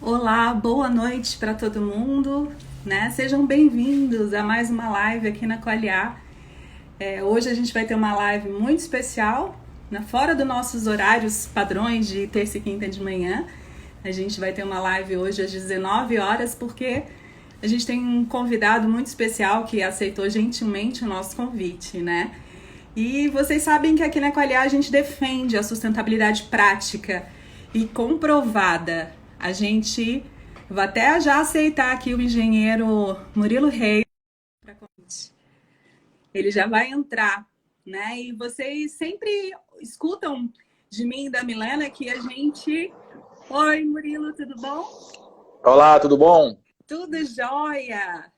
Olá, boa noite para todo mundo, né? Sejam bem-vindos a mais uma live aqui na Qualiar. Hoje a gente vai ter uma live muito especial, né? Fora dos nossos horários padrões de terça e quinta de manhã. A gente vai ter uma live hoje às 19 horas, porque a gente tem um convidado muito especial que aceitou gentilmente o nosso convite, né? E vocês sabem que aqui na Qualiar a gente defende a sustentabilidade prática e comprovada. A gente vai até já aceitar aqui o engenheiro Murilo Reis para convite. Ele já vai entrar, né? E vocês sempre escutam de mim e da Milena que a gente... Oi, Murilo, tudo bom? Olá, tudo bom? Tudo jóia!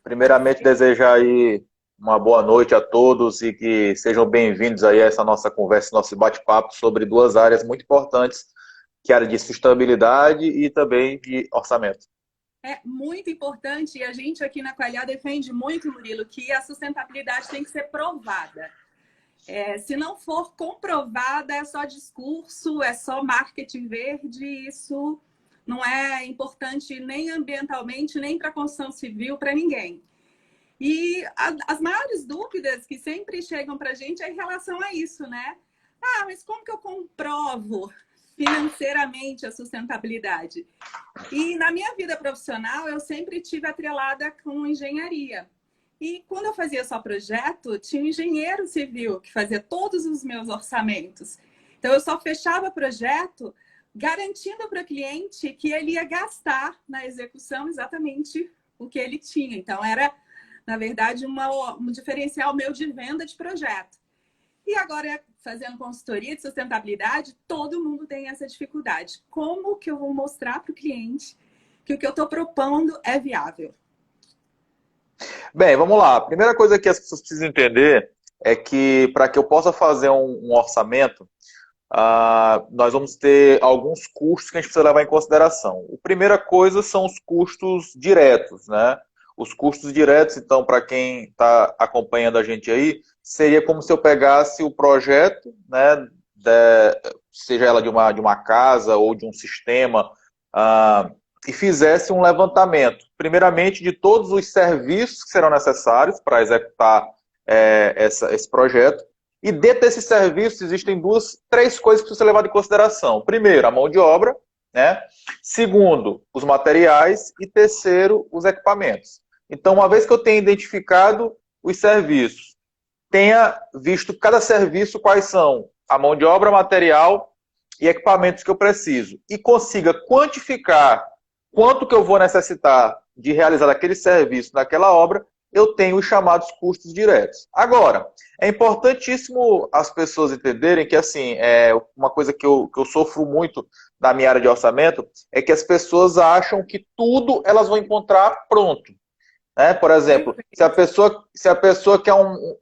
Primeiramente, desejar aí uma boa noite a todos e que sejam bem-vindos aí a essa nossa conversa, nosso bate-papo sobre duas áreas muito importantes, que é a área de sustentabilidade e também de orçamento. É muito importante e a gente aqui na Qualidade defende muito, Murilo, que a sustentabilidade tem que ser provada. Se não for comprovada, é só discurso, é só marketing verde, isso não é importante nem ambientalmente, nem para a construção civil, para ninguém. E as maiores dúvidas que sempre chegam para a gente é em relação a isso, né? Ah, mas como que eu comprovo financeiramente a sustentabilidade? E na minha vida profissional, eu sempre tive atrelada com engenharia. E quando eu fazia só projeto, tinha um engenheiro civil que fazia todos os meus orçamentos. Então, eu só fechava projeto garantindo para o cliente que ele ia gastar na execução exatamente o que ele tinha. Então, era, na verdade, um diferencial meu de venda de projeto. E agora, fazendo consultoria de sustentabilidade, todo mundo tem essa dificuldade. Como que eu vou mostrar para o cliente que o que eu estou propondo é viável? Bem, vamos lá. A primeira coisa que as pessoas precisam entender é que para que eu possa fazer um orçamento, nós vamos ter alguns custos que a gente precisa levar em consideração. A primeira coisa são os custos diretos, né? Os custos diretos, então, para quem está acompanhando a gente aí, seria como se eu pegasse o projeto, né, seja ela de uma casa ou de um sistema, e fizesse um levantamento, primeiramente, de todos os serviços que serão necessários para executar esse projeto. E dentro desses serviços existem três coisas que precisam ser levadas em consideração. Primeiro, a mão de obra, né? Segundo, os materiais e terceiro, os equipamentos. Então, uma vez que eu tenha identificado os serviços, tenha visto cada serviço quais são a mão de obra, material e equipamentos que eu preciso e consiga quantificar quanto que eu vou necessitar de realizar aquele serviço naquela obra, eu tenho os chamados custos diretos. Agora, é importantíssimo as pessoas entenderem que, assim, uma coisa que eu sofro muito na minha área de orçamento é que as pessoas acham que tudo elas vão encontrar pronto. Né? Por exemplo, se a pessoa quer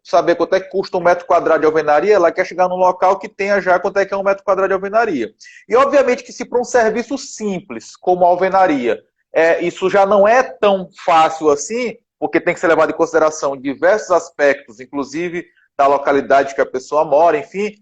saber quanto é que custa um metro quadrado de alvenaria, ela quer chegar num local que tenha já quanto é que é um metro quadrado de alvenaria. E obviamente que se para um serviço simples como a alvenaria, isso já não é tão fácil assim, porque tem que ser levado em consideração diversos aspectos, inclusive da localidade que a pessoa mora, enfim.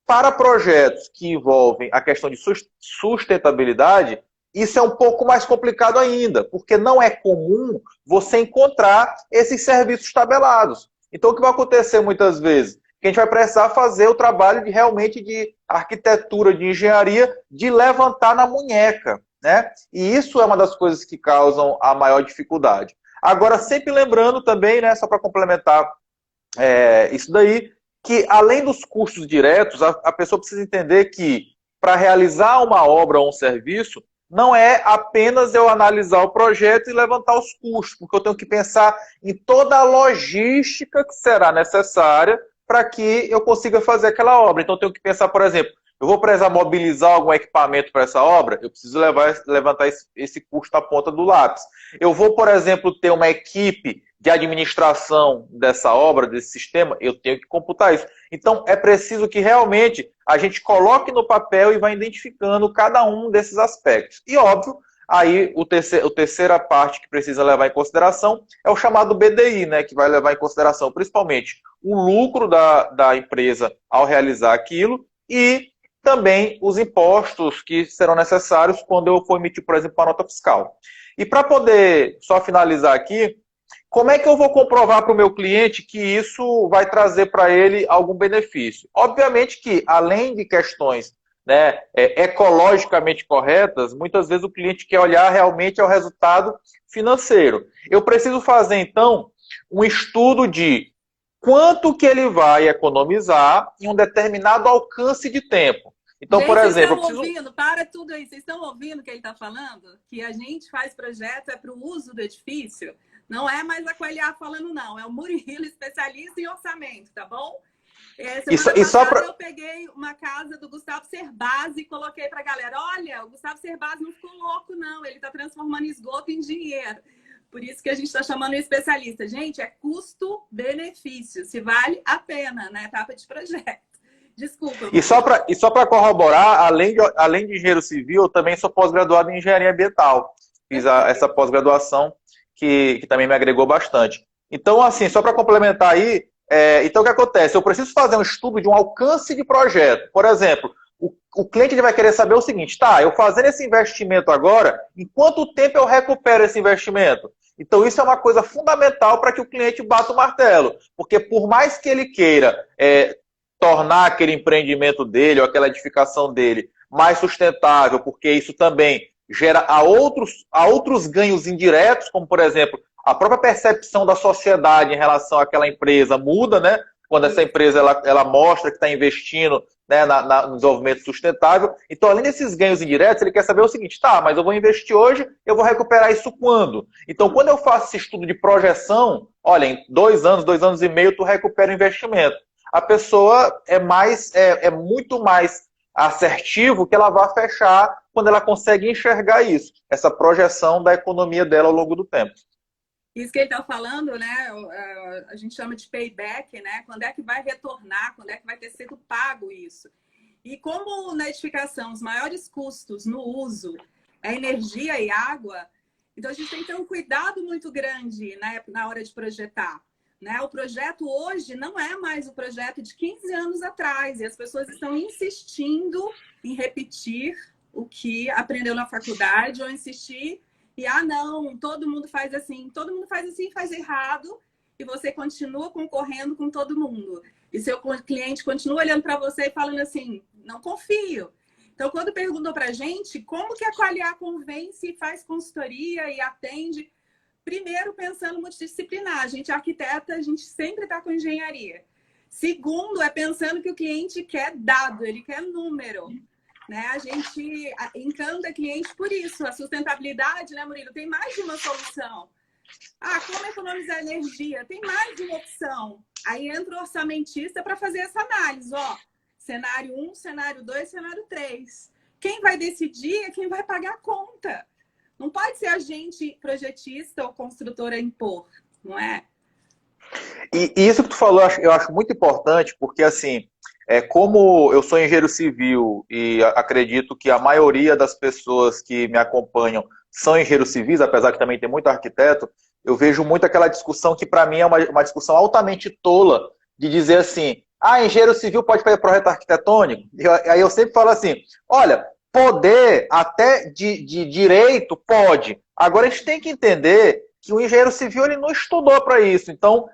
Para projetos que envolvem a questão de sustentabilidade, isso é um pouco mais complicado ainda, porque não é comum você encontrar esses serviços tabelados. Então, o que vai acontecer muitas vezes? Que a gente vai precisar fazer o trabalho realmente de arquitetura, de engenharia, de levantar na munheca, né? E isso é uma das coisas que causam a maior dificuldade. Agora, sempre lembrando também, né, só para complementar isso daí, que além dos custos diretos, a pessoa precisa entender que para realizar uma obra ou um serviço, não é apenas eu analisar o projeto e levantar os custos, porque eu tenho que pensar em toda a logística que será necessária para que eu consiga fazer aquela obra. Então eu tenho que pensar, por exemplo, eu vou precisar mobilizar algum equipamento para essa obra, eu preciso levantar esse custo à ponta do lápis. Eu vou, por exemplo, ter uma equipe de administração dessa obra, desse sistema, eu tenho que computar isso. Então, é preciso que realmente a gente coloque no papel e vá identificando cada um desses aspectos. E, óbvio, aí a terceira parte que precisa levar em consideração é o chamado BDI, né, que vai levar em consideração principalmente o lucro da empresa ao realizar aquilo e também os impostos que serão necessários quando eu for emitir, por exemplo, uma nota fiscal. E para poder só finalizar aqui, como é que eu vou comprovar para o meu cliente que isso vai trazer para ele algum benefício? Obviamente que, além de questões, né, ecologicamente corretas, muitas vezes o cliente quer olhar realmente ao resultado financeiro. Eu preciso fazer, então, um estudo de quanto que ele vai economizar em um determinado alcance de tempo. Então, Gente, por vocês exemplo, estão ouvindo? Para tudo aí. Vocês estão ouvindo o que ele está falando? Que a gente faz projeto para o uso do edifício. Não é mais a Coelhar falando, não. É o Murilo, especialista em orçamento, tá bom? Semana passada eu peguei uma casa do Gustavo Cerbasi e coloquei para a galera, olha, o Gustavo Cerbasi não ficou louco, não. Ele está transformando esgoto em dinheiro. Por isso que a gente está chamando de especialista. Gente, é custo-benefício. Se vale a pena na etapa de projeto. Desculpa. E só para corroborar, além de engenheiro civil, eu também sou pós-graduado em engenharia ambiental. Fiz essa pós-graduação que também me agregou bastante. Então, assim, só para complementar aí, então o que acontece? Eu preciso fazer um estudo de um alcance de projeto. Por exemplo, o cliente ele vai querer saber o seguinte, tá, eu fazendo esse investimento agora, em quanto tempo eu recupero esse investimento? Então, isso é uma coisa fundamental para que o cliente bata o martelo. Porque por mais que ele queira tornar aquele empreendimento dele ou aquela edificação dele mais sustentável, porque isso também gera a outros ganhos indiretos, como, por exemplo, a própria percepção da sociedade em relação àquela empresa muda, né? Quando essa empresa ela mostra que está investindo, né, no desenvolvimento sustentável. Então, além desses ganhos indiretos, ele quer saber o seguinte, tá, mas eu vou investir hoje, eu vou recuperar isso quando? Então, quando eu faço esse estudo de projeção, olha, em 2 anos, 2 anos e meio, tu recupera o investimento. A pessoa é muito mais assertivo que ela vai fechar quando ela consegue enxergar isso, essa projeção da economia dela ao longo do tempo. Isso que ele está falando, né? A gente chama de payback, né? Quando é que vai retornar? Quando é que vai ter sido pago isso? E como na edificação os maiores custos no uso é energia e água, então a gente tem que ter um cuidado muito grande, né, na hora de projetar. Né? O projeto hoje não é mais o projeto de 15 anos atrás e as pessoas estão insistindo em repetir o que aprendeu na faculdade ou insistir e, não, todo mundo faz assim, faz errado e você continua concorrendo com todo mundo. E seu cliente continua olhando para você e falando assim, não confio. Então, quando perguntou para a gente como que a Qualiar convence e faz consultoria e atende, primeiro, pensando multidisciplinar. A gente é arquiteta, a gente sempre está com engenharia. Segundo, é pensando que o cliente quer dado, ele quer número. Né? A gente encanta cliente por isso. A sustentabilidade, né, Murilo? Tem mais de uma solução. Como economizar energia? Tem mais de uma opção. Aí entra o orçamentista para fazer essa análise. Cenário 1, cenário 2, cenário 3. Quem vai decidir é quem vai pagar a conta. Não pode ser a gente, projetista ou construtora, impor, não é? E isso que tu falou, eu acho muito importante, porque assim, como eu sou engenheiro civil e acredito que a maioria das pessoas que me acompanham são engenheiros civis, apesar que também tem muito arquiteto, eu vejo muito aquela discussão que para mim é uma discussão altamente tola, de dizer assim, engenheiro civil pode fazer projeto arquitetônico? Aí eu sempre falo assim, olha, poder até de direito pode. Agora a gente tem que entender que o engenheiro civil ele não estudou para isso. Então,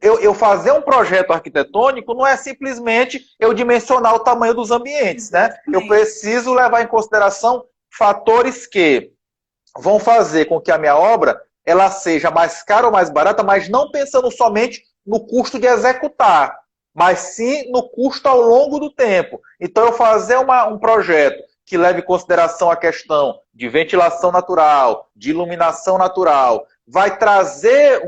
eu fazer um projeto arquitetônico não é simplesmente eu dimensionar o tamanho dos ambientes, né? Eu preciso levar em consideração fatores que vão fazer com que a minha obra ela seja mais cara ou mais barata, mas não pensando somente no custo de executar, mas sim no custo ao longo do tempo. Então, eu fazer um projeto que leve em consideração a questão de ventilação natural, de iluminação natural, vai trazer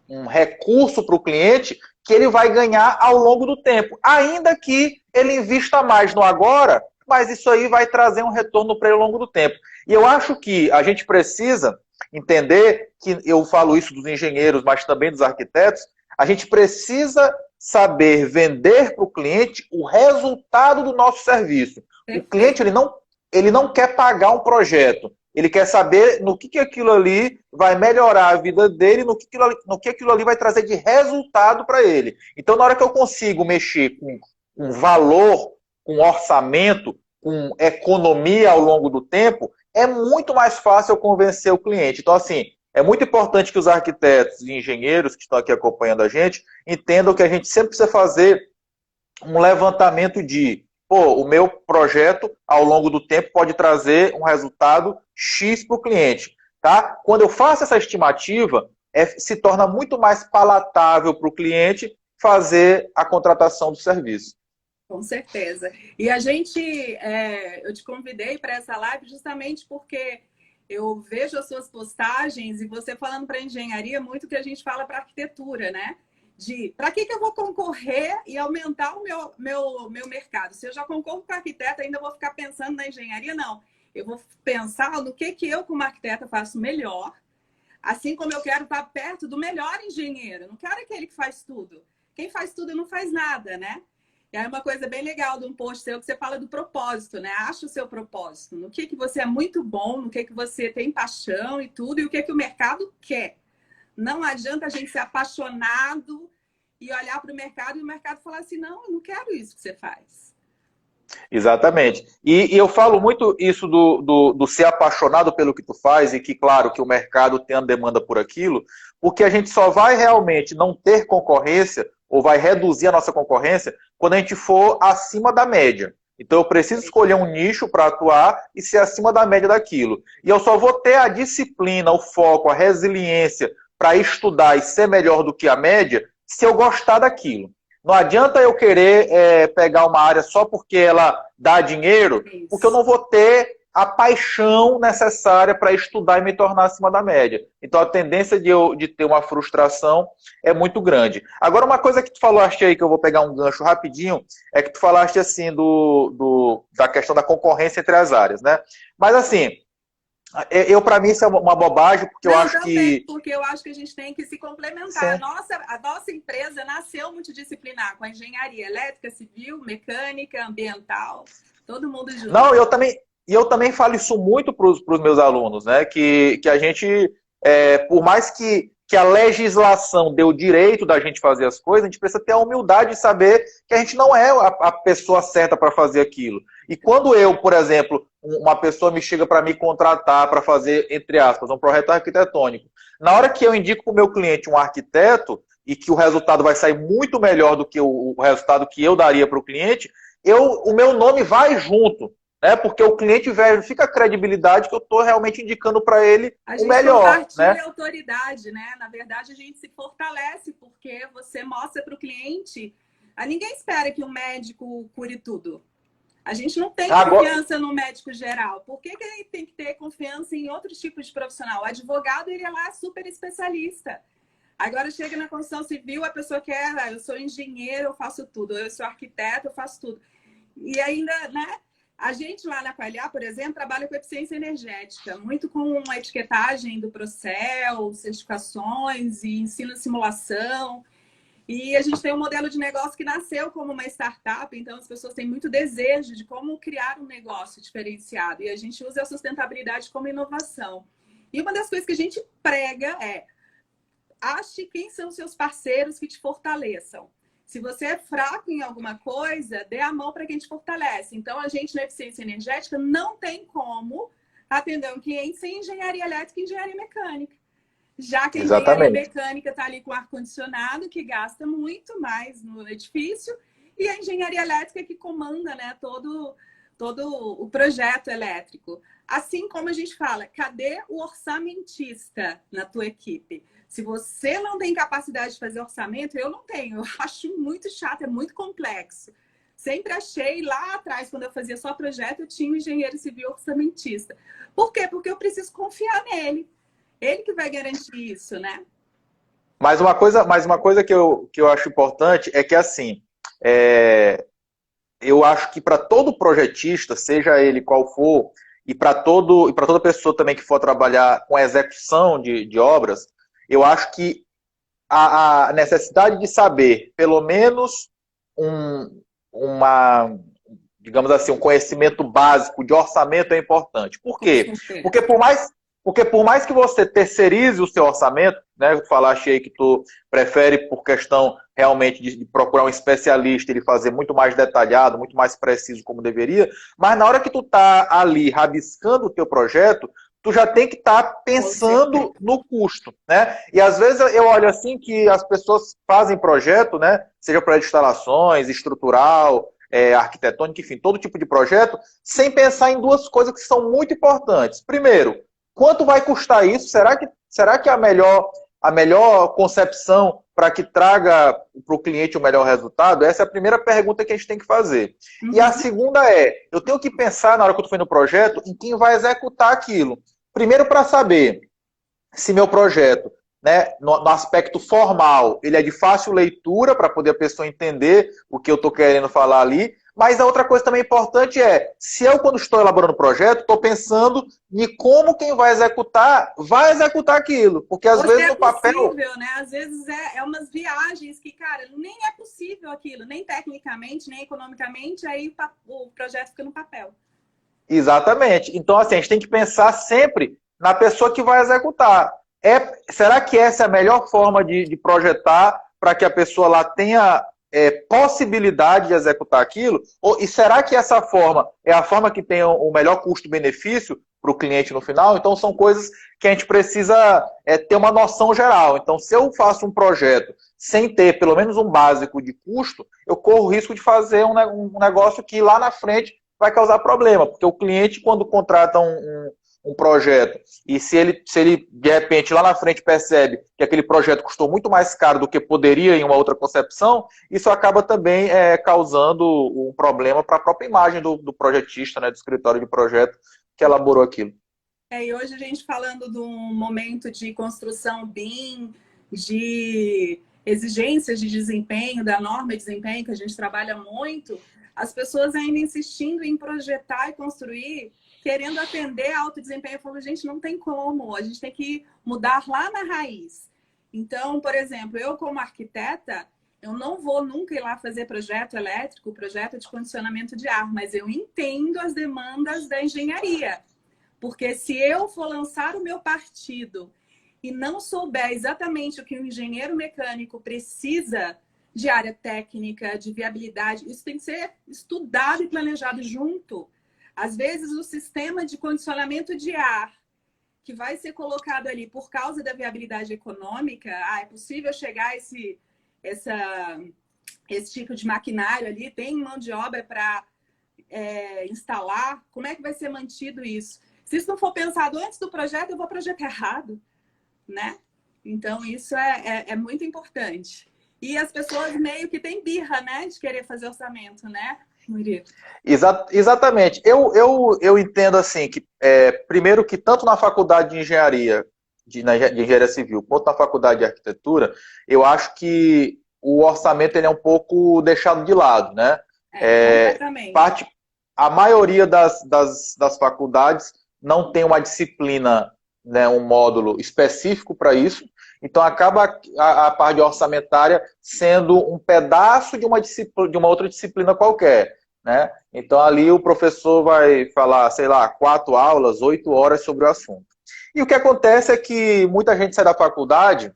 um recurso para o cliente que ele vai ganhar ao longo do tempo. Ainda que ele invista mais no agora, mas isso aí vai trazer um retorno para ele ao longo do tempo. E eu acho que a gente precisa entender, que eu falo isso dos engenheiros, mas também dos arquitetos, a gente precisa saber vender para o cliente o resultado do nosso serviço. O cliente ele não quer pagar um projeto, ele quer saber no que aquilo ali vai melhorar a vida dele, no que aquilo ali vai trazer de resultado para ele. Então, na hora que eu consigo mexer com com valor, com orçamento, com economia ao longo do tempo, é muito mais fácil eu convencer o cliente. Então, assim, é muito importante que os arquitetos e engenheiros que estão aqui acompanhando a gente entendam que a gente sempre precisa fazer um levantamento de, pô, o meu projeto, ao longo do tempo, pode trazer um resultado X para o cliente. Tá? Quando eu faço essa estimativa, se torna muito mais palatável para o cliente fazer a contratação do serviço. Com certeza. E a gente, eu te convidei para essa live justamente porque eu vejo as suas postagens e você falando para engenharia muito que a gente fala para arquitetura, né? De para que eu vou concorrer e aumentar o meu mercado? Se eu já concorro com arquiteto, ainda vou ficar pensando na engenharia? Não. Eu vou pensar no que eu, como arquiteta, faço melhor. Assim como eu quero estar perto do melhor engenheiro. Não quero aquele que faz tudo. Quem faz tudo não faz nada, né? E aí uma coisa bem legal de um post seu que você fala do propósito, né? Acha o seu propósito. No que você é muito bom, no que você tem paixão e tudo, e o que o mercado quer. Não adianta a gente ser apaixonado e olhar para o mercado e o mercado falar assim, não, eu não quero isso que você faz. Exatamente. E eu falo muito isso do ser apaixonado pelo que tu faz e que, claro, que o mercado tem a demanda por aquilo, porque a gente só vai realmente não ter concorrência ou vai reduzir a nossa concorrência quando a gente for acima da média. Então eu preciso escolher um nicho para atuar e ser acima da média daquilo. E eu só vou ter a disciplina, o foco, a resiliência para estudar e ser melhor do que a média se eu gostar daquilo. Não adianta eu querer pegar uma área só porque ela dá dinheiro, porque eu não vou ter a paixão necessária para estudar e me tornar acima da média. Então a tendência de ter uma frustração é muito grande. Agora uma coisa que tu falaste aí, que eu vou pegar um gancho rapidinho, é que tu falaste assim da questão da concorrência entre as áreas, né? Mas assim, para mim isso é uma bobagem, porque eu acho que... Porque eu acho que a gente tem que se complementar. A nossa empresa nasceu multidisciplinar, com a engenharia elétrica, civil, mecânica, ambiental, todo mundo junto. Não, eu também falo isso muito para os meus alunos, né? Que a gente, por mais que a legislação dê o direito da gente fazer as coisas, a gente precisa ter a humildade de saber que a gente não é a pessoa certa para fazer aquilo. E quando eu, por exemplo, uma pessoa me chega para me contratar para fazer, entre aspas, um projeto arquitetônico, na hora que eu indico para o meu cliente um arquiteto e que o resultado vai sair muito melhor do que o resultado que eu daria para o cliente, o meu nome vai junto. Porque o cliente verifica a credibilidade que eu estou realmente indicando para ele o melhor. A gente compartilha a autoridade, né? Na verdade, a gente se fortalece porque você mostra para o cliente... Ninguém espera que um médico cure tudo. A gente não tem confiança no médico geral. Por que ele tem que ter confiança em outros tipos de profissional? O advogado, ele é lá super especialista. Agora chega na construção civil, a pessoa quer... eu sou engenheiro, eu faço tudo. Eu sou arquiteto, eu faço tudo. E ainda, né? A gente lá na Qualiar, por exemplo, trabalha com eficiência energética, muito com a etiquetagem do Procel, certificações e ensino de simulação. E a gente tem um modelo de negócio que nasceu como uma startup, então as pessoas têm muito desejo de como criar um negócio diferenciado. E a gente usa a sustentabilidade como inovação. E uma das coisas que a gente prega é: ache quem são seus parceiros que te fortaleçam. Se você é fraco em alguma coisa, dê a mão para quem te fortalece. Então, a gente na eficiência energética não tem como atender um cliente sem engenharia elétrica e engenharia mecânica. Já que a engenharia mecânica está ali com ar-condicionado, que gasta muito mais no edifício, e a engenharia elétrica que comanda, né, todo o projeto elétrico. Assim como a gente fala, cadê o orçamentista na tua equipe? Se você não tem capacidade de fazer orçamento, eu não tenho. Eu acho muito chato, é muito complexo. Sempre achei lá atrás, quando eu fazia só projeto, eu tinha um engenheiro civil orçamentista. Por quê? Porque eu preciso confiar nele. Ele que vai garantir isso, né? Mas uma coisa que eu acho importante é que, assim, eu acho que para todo projetista, seja ele qual for, e para toda pessoa também que for trabalhar com a execução de obras, eu acho que a necessidade de saber, pelo menos, digamos assim, um conhecimento básico de orçamento é importante. Por quê? Porque por Porque por mais que você terceirize o seu orçamento, né, tu falaste aí que tu prefere por questão realmente de procurar um especialista, ele fazer muito mais detalhado, muito mais preciso como deveria, mas na hora que tu tá ali rabiscando o teu projeto, tu já tem que estar pensando no custo, né? E às vezes eu olho assim que as pessoas fazem projeto, né? Seja projeto de instalações, estrutural, arquitetônico, enfim, todo tipo de projeto, sem pensar em duas coisas que são muito importantes. Primeiro, quanto vai custar isso? Será que a melhor concepção para que traga para o cliente o melhor resultado? Essa é a primeira pergunta que a gente tem que fazer. Uhum. E a segunda eu tenho que pensar, na hora que eu estou fazendo o projeto, em quem vai executar aquilo. Primeiro, para saber se meu projeto, né, no aspecto formal, ele é de fácil leitura, para poder a pessoa entender o que eu estou querendo falar ali. Mas a outra coisa também importante se eu, quando estou elaborando o projeto, estou pensando em como quem vai executar aquilo. Porque às vezes no papel... possível, né? Às vezes é umas viagens que, cara, nem é possível aquilo, nem tecnicamente, nem economicamente, aí o projeto fica no papel. Exatamente. Então, assim, a gente tem que pensar sempre na pessoa que vai executar. Será que essa é a melhor forma de projetar para que a pessoa lá tenha possibilidade de executar aquilo? E será que essa forma é a forma que tem o melhor custo-benefício para o cliente no final? Então, são coisas que a gente precisa ter uma noção geral. Então, se eu faço um projeto sem ter pelo menos um básico de custo, eu corro o risco de fazer um negócio que lá na frente vai causar problema, porque o cliente, quando contrata um projeto, e se ele, de repente, lá na frente percebe que aquele projeto custou muito mais caro do que poderia em uma outra concepção, isso acaba também causando um problema para a própria imagem do projetista, né, do escritório de projeto que elaborou aquilo. E hoje a gente falando de um momento de construção BIM, de exigências de desempenho, da norma de desempenho, que a gente trabalha muito, as pessoas ainda insistindo em projetar e construir, querendo atender alto desempenho. Eu falo, gente, não tem como, a gente tem que mudar lá na raiz. Então, por exemplo, eu como arquiteta, eu não vou nunca ir lá fazer projeto elétrico, projeto de condicionamento de ar, mas eu entendo as demandas da engenharia. Porque se eu for lançar o meu partido e não souber exatamente o que o engenheiro mecânico precisa de área técnica, de viabilidade, isso tem que ser estudado e planejado junto. Às vezes, o sistema de condicionamento de ar que vai ser colocado ali por causa da viabilidade econômica, é possível chegar a esse tipo de maquinário ali, tem mão de obra para instalar, como é que vai ser mantido isso? Se isso não for pensado antes do projeto, eu vou projetar errado, né? Então, isso é muito importante. E as pessoas meio que têm birra, né, de querer fazer orçamento, né, Murilo? Exatamente. Eu entendo assim que, primeiro que tanto na faculdade de engenharia, de engenharia civil, quanto na faculdade de arquitetura, eu acho que o orçamento ele é um pouco deixado de lado, né? Completamente. A maioria das faculdades não tem uma disciplina, né, um módulo específico para isso. Então, acaba a parte orçamentária sendo um pedaço de uma outra disciplina qualquer, né? Então, ali o professor vai falar, sei lá, 4 aulas, 8 horas sobre o assunto. E o que acontece é que muita gente sai da faculdade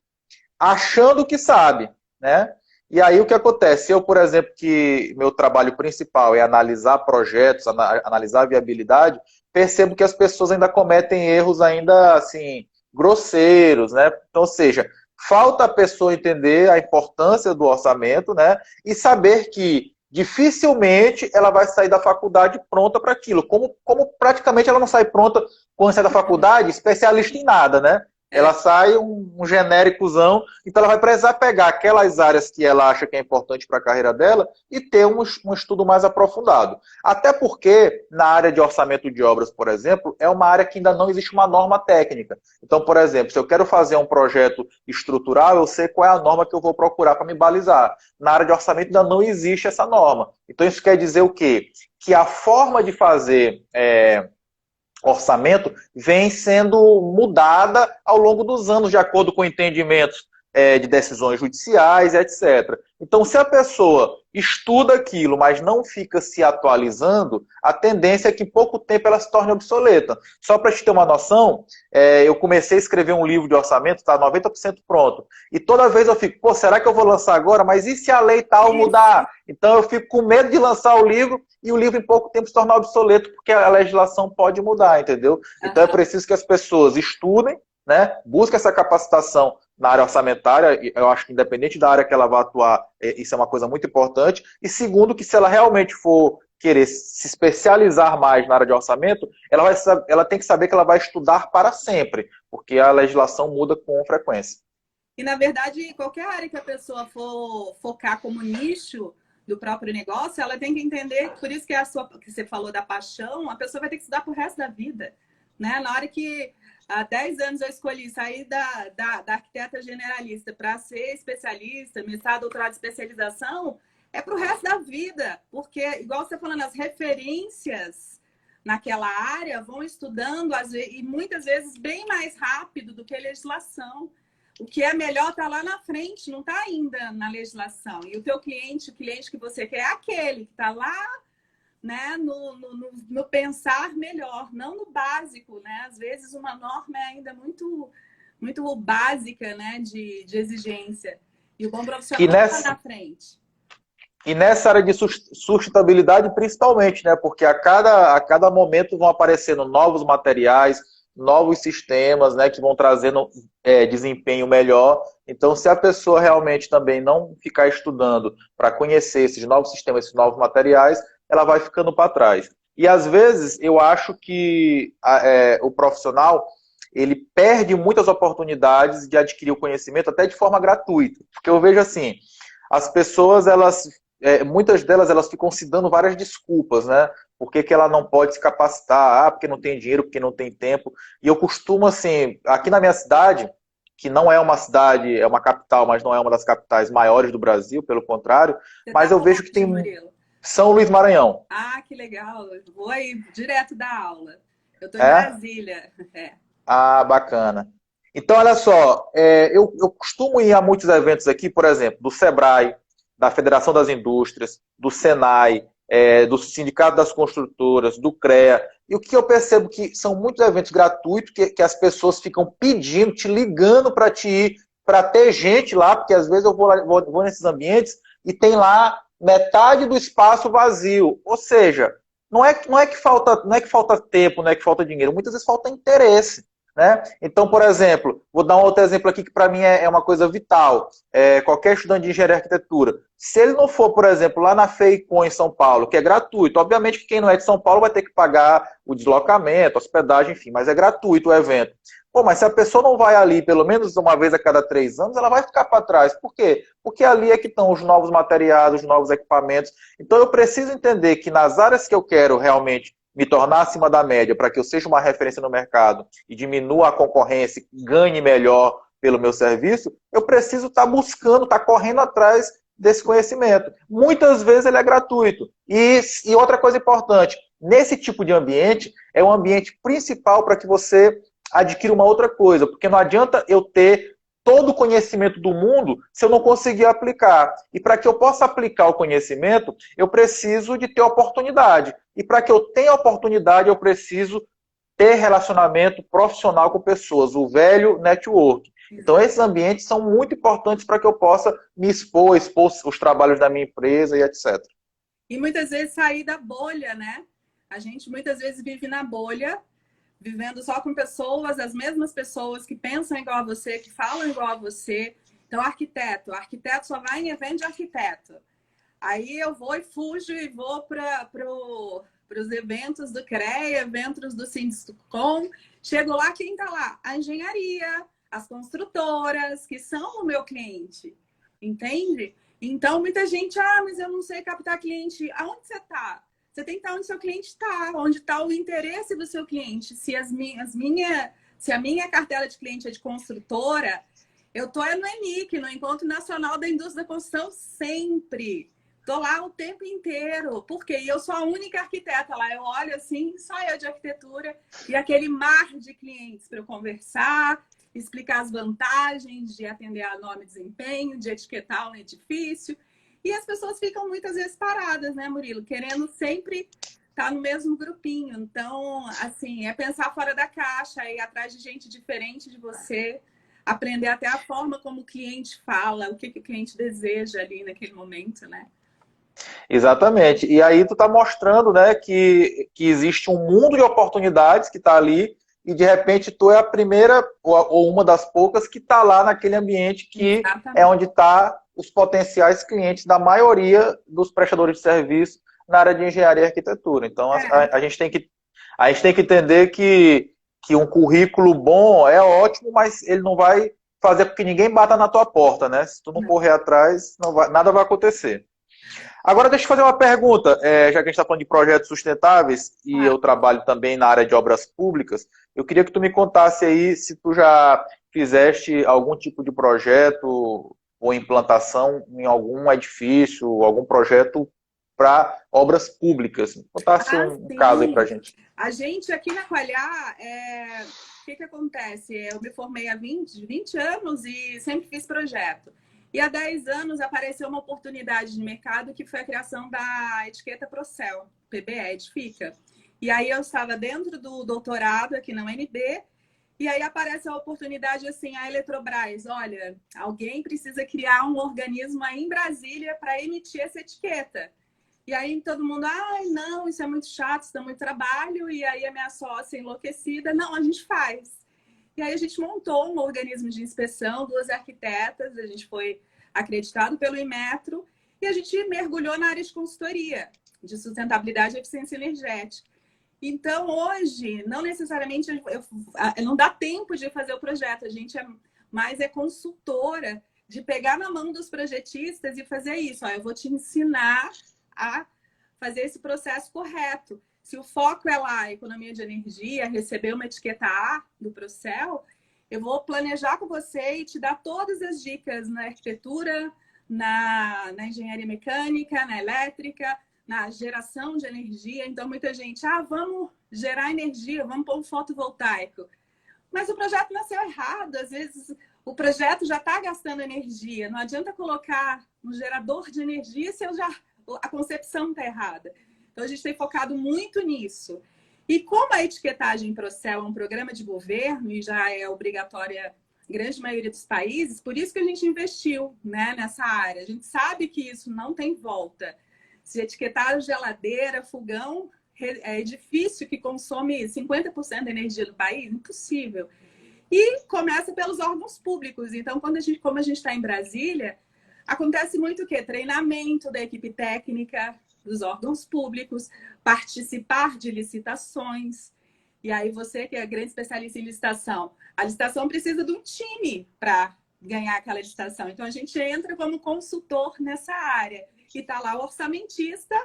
achando que sabe, né? E aí o que acontece? Eu, por exemplo, que meu trabalho principal é analisar projetos, analisar a viabilidade, percebo que as pessoas ainda cometem erros ainda, assim, grosseiros, né? Então, ou seja, falta a pessoa entender a importância do orçamento, né? E saber que dificilmente ela vai sair da faculdade pronta para aquilo. Como praticamente ela não sai pronta quando sai da faculdade, especialista em nada, né? Ela sai um genéricozão, então ela vai precisar pegar aquelas áreas que ela acha que é importante para a carreira dela e ter um estudo mais aprofundado. Até porque, na área de orçamento de obras, por exemplo, é uma área que ainda não existe uma norma técnica. Então, por exemplo, se eu quero fazer um projeto estrutural, eu sei qual é a norma que eu vou procurar para me balizar. Na área de orçamento ainda não existe essa norma. Então, isso quer dizer o quê? Que a forma de fazer orçamento vem sendo mudada ao longo dos anos, de acordo com entendimentos de decisões judiciais, etc. Então, se a pessoa estuda aquilo, mas não fica se atualizando, a tendência é que em pouco tempo ela se torne obsoleta. Só para te ter uma noção, eu comecei a escrever um livro de orçamento, está 90% pronto. E toda vez eu fico, pô, será que eu vou lançar agora? Mas e se a lei tal mudar? Então eu fico com medo de lançar o livro e o livro em pouco tempo se tornar obsoleto, porque a legislação pode mudar, entendeu? Então é preciso que as pessoas estudem, né? Busquem essa capacitação na área orçamentária, eu acho que independente da área que ela vá atuar, isso é uma coisa muito importante. E segundo, que se ela realmente for querer se especializar mais na área de orçamento, ela tem que saber que ela vai estudar para sempre, porque a legislação muda com frequência. E, na verdade, qualquer área que a pessoa for focar como nicho do próprio negócio, ela tem que entender, por isso que que você falou da paixão, a pessoa vai ter que estudar pro resto da vida, né? Na hora que há 10 anos eu escolhi sair da arquiteta generalista para ser especialista, mestrado, doutorado de especialização, é para o resto da vida, porque, igual você falando, as referências naquela área vão estudando, e muitas vezes bem mais rápido do que a legislação. O que é melhor está lá na frente, não está ainda na legislação. E o teu cliente, o cliente que você quer é aquele que está lá, né, no pensar melhor, não no básico, né? Às vezes uma norma é ainda muito, muito básica, né, de exigência. E o bom profissional está na frente. E nessa área de sustentabilidade, principalmente, né? Porque a cada momento vão aparecendo novos materiais, novos sistemas, né? Que vão trazendo desempenho melhor. Então, se a pessoa realmente também não ficar estudando para conhecer esses novos sistemas, esses novos materiais, ela vai ficando para trás. E, às vezes, eu acho que o profissional ele perde muitas oportunidades de adquirir o conhecimento até de forma gratuita. Porque eu vejo assim, as pessoas, muitas delas elas ficam se dando várias desculpas, né? Por que ela não pode se capacitar? Porque não tem dinheiro, porque não tem tempo. E eu costumo, assim, aqui na minha cidade, que não é uma cidade, é uma capital, mas não é uma das capitais maiores do Brasil, pelo contrário, mas eu vejo que tem São Luís Maranhão. Ah, que legal. Eu vou aí direto da aula. Eu estou em Brasília. Ah, bacana. Então, olha só, eu costumo ir a muitos eventos aqui, por exemplo, do Sebrae, da Federação das Indústrias, do Senai, do Sindicato das Construtoras, do CREA. E o que eu percebo que são muitos eventos gratuitos que as pessoas ficam pedindo, te ligando para te ir, para ter gente lá, porque às vezes eu vou nesses ambientes e tem lá metade do espaço vazio. Ou seja, não é que falta tempo, não é que falta dinheiro, muitas vezes falta interesse. Né? Então, por exemplo, vou dar um outro exemplo aqui que para mim é uma coisa vital. Qualquer estudante de engenharia e arquitetura, se ele não for, por exemplo, lá na FEICOM em São Paulo, que é gratuito, obviamente que quem não é de São Paulo vai ter que pagar o deslocamento, hospedagem, enfim, mas é gratuito o evento. Pô, mas se a pessoa não vai ali pelo menos uma vez a cada 3 anos, ela vai ficar para trás. Por quê? Porque ali é que estão os novos materiais, os novos equipamentos. Então eu preciso entender que nas áreas que eu quero realmente me tornar acima da média para que eu seja uma referência no mercado e diminua a concorrência e ganhe melhor pelo meu serviço, eu preciso estar buscando, estar correndo atrás desse conhecimento. Muitas vezes ele é gratuito. E outra coisa importante, nesse tipo de ambiente, é um ambiente principal para que você adquira uma outra coisa, porque não adianta eu ter todo o conhecimento do mundo se eu não conseguir aplicar. E para que eu possa aplicar o conhecimento, eu preciso de ter oportunidade. E para que eu tenha oportunidade, eu preciso ter relacionamento profissional com pessoas, o velho network. Então, esses ambientes são muito importantes para que eu possa me expor os trabalhos da minha empresa e etc. E muitas vezes sair da bolha, né? A gente muitas vezes vive na bolha, vivendo só com pessoas, as mesmas pessoas que pensam igual a você, que falam igual a você. Então, arquiteto só vai em evento de arquiteto. Aí eu vou e fujo e vou para os eventos do CREA, eventos do Sindicom. Chego lá, quem está lá? A engenharia, as construtoras, que são o meu cliente. Entende? Então, muita gente, mas eu não sei captar cliente. Aonde você está? Você tem que estar onde seu cliente está, onde está o interesse do seu cliente. Se a minha cartela de cliente é de construtora, eu estou no ENIC, no Encontro Nacional da Indústria da Construção, sempre. Estou lá o tempo inteiro. Por quê? E eu sou a única arquiteta lá. Eu olho assim, só eu de arquitetura, e aquele mar de clientes para eu conversar explicar as vantagens de atender a nome e desempenho, de etiquetar um edifício. E as pessoas ficam muitas vezes paradas, né, Murilo? Querendo sempre estar no mesmo grupinho. Então, assim, é pensar fora da caixa, ir atrás de gente diferente de você, aprender até a forma como o cliente fala, o que o cliente deseja ali naquele momento, né? Exatamente. E aí tu tá mostrando, né, que existe um mundo de oportunidades que tá ali e de repente tu é a primeira ou uma das poucas que tá lá naquele ambiente que é Exatamente. onde tá os potenciais clientes da maioria dos prestadores de serviço na área de engenharia e arquitetura. Então É, a gente tem que entender que um currículo bom é ótimo, mas ele não vai fazer com que ninguém bata na tua porta, né? Se tu não não. correr atrás, nada vai acontecer. Agora, deixa eu fazer uma pergunta. Já que a gente está falando de projetos sustentáveis e Ah, eu trabalho também na área de obras públicas, eu queria que tu me contasse aí se tu já fizeste algum tipo de projeto ou implantação em algum edifício, algum projeto para obras públicas. Contasse um caso aí para a sim. gente. A gente aqui na Qualhar, o que acontece? Eu me formei há 20 anos e sempre fiz projeto. E há 10 anos apareceu uma oportunidade de mercado que foi a criação da etiqueta Procel, PBE, Edifica. E aí eu estava dentro do doutorado aqui na UNB, e aí aparece a oportunidade assim, a Eletrobras, olha, alguém precisa criar um organismo aí em Brasília para emitir essa etiqueta. E aí todo mundo, ai, não, isso é muito chato, isso dá muito trabalho. E aí a minha sócia enlouquecida, não, a gente faz. E aí a gente montou um organismo de inspeção, duas arquitetas, a gente foi acreditado pelo Inmetro e a gente mergulhou na área de consultoria de sustentabilidade e eficiência energética. Então, hoje, não necessariamente não dá tempo de fazer o projeto, a gente é consultora de pegar na mão dos projetistas e fazer isso. Ó, eu vou te ensinar a fazer esse processo correto. Se o foco é lá, economia de energia, receber uma etiqueta A do Procel, eu vou planejar com você e te dar todas as dicas na arquitetura, na engenharia mecânica, na elétrica, na geração de energia. Então, muita gente, vamos gerar energia, vamos pôr um fotovoltaico. Mas o projeto nasceu errado. Às vezes, o projeto já está gastando energia. Não adianta colocar um gerador de energia se a concepção está errada. Então, a gente tem focado muito nisso. E como a etiquetagem Procel é um programa de governo e já é obrigatória em grande maioria dos países, por isso que a gente investiu, né, nessa área. A gente sabe que isso não tem volta. Se etiquetar geladeira, fogão, é edifício que consome 50% da energia do país, impossível. E começa pelos órgãos públicos. Então, como a gente está em Brasília, acontece muito o quê? Treinamento da equipe técnica dos órgãos públicos, participar de licitações. E aí você, que é grande especialista em licitação, a licitação precisa de um time para ganhar aquela licitação. Então, a gente entra como consultor nessa área. E está lá o orçamentista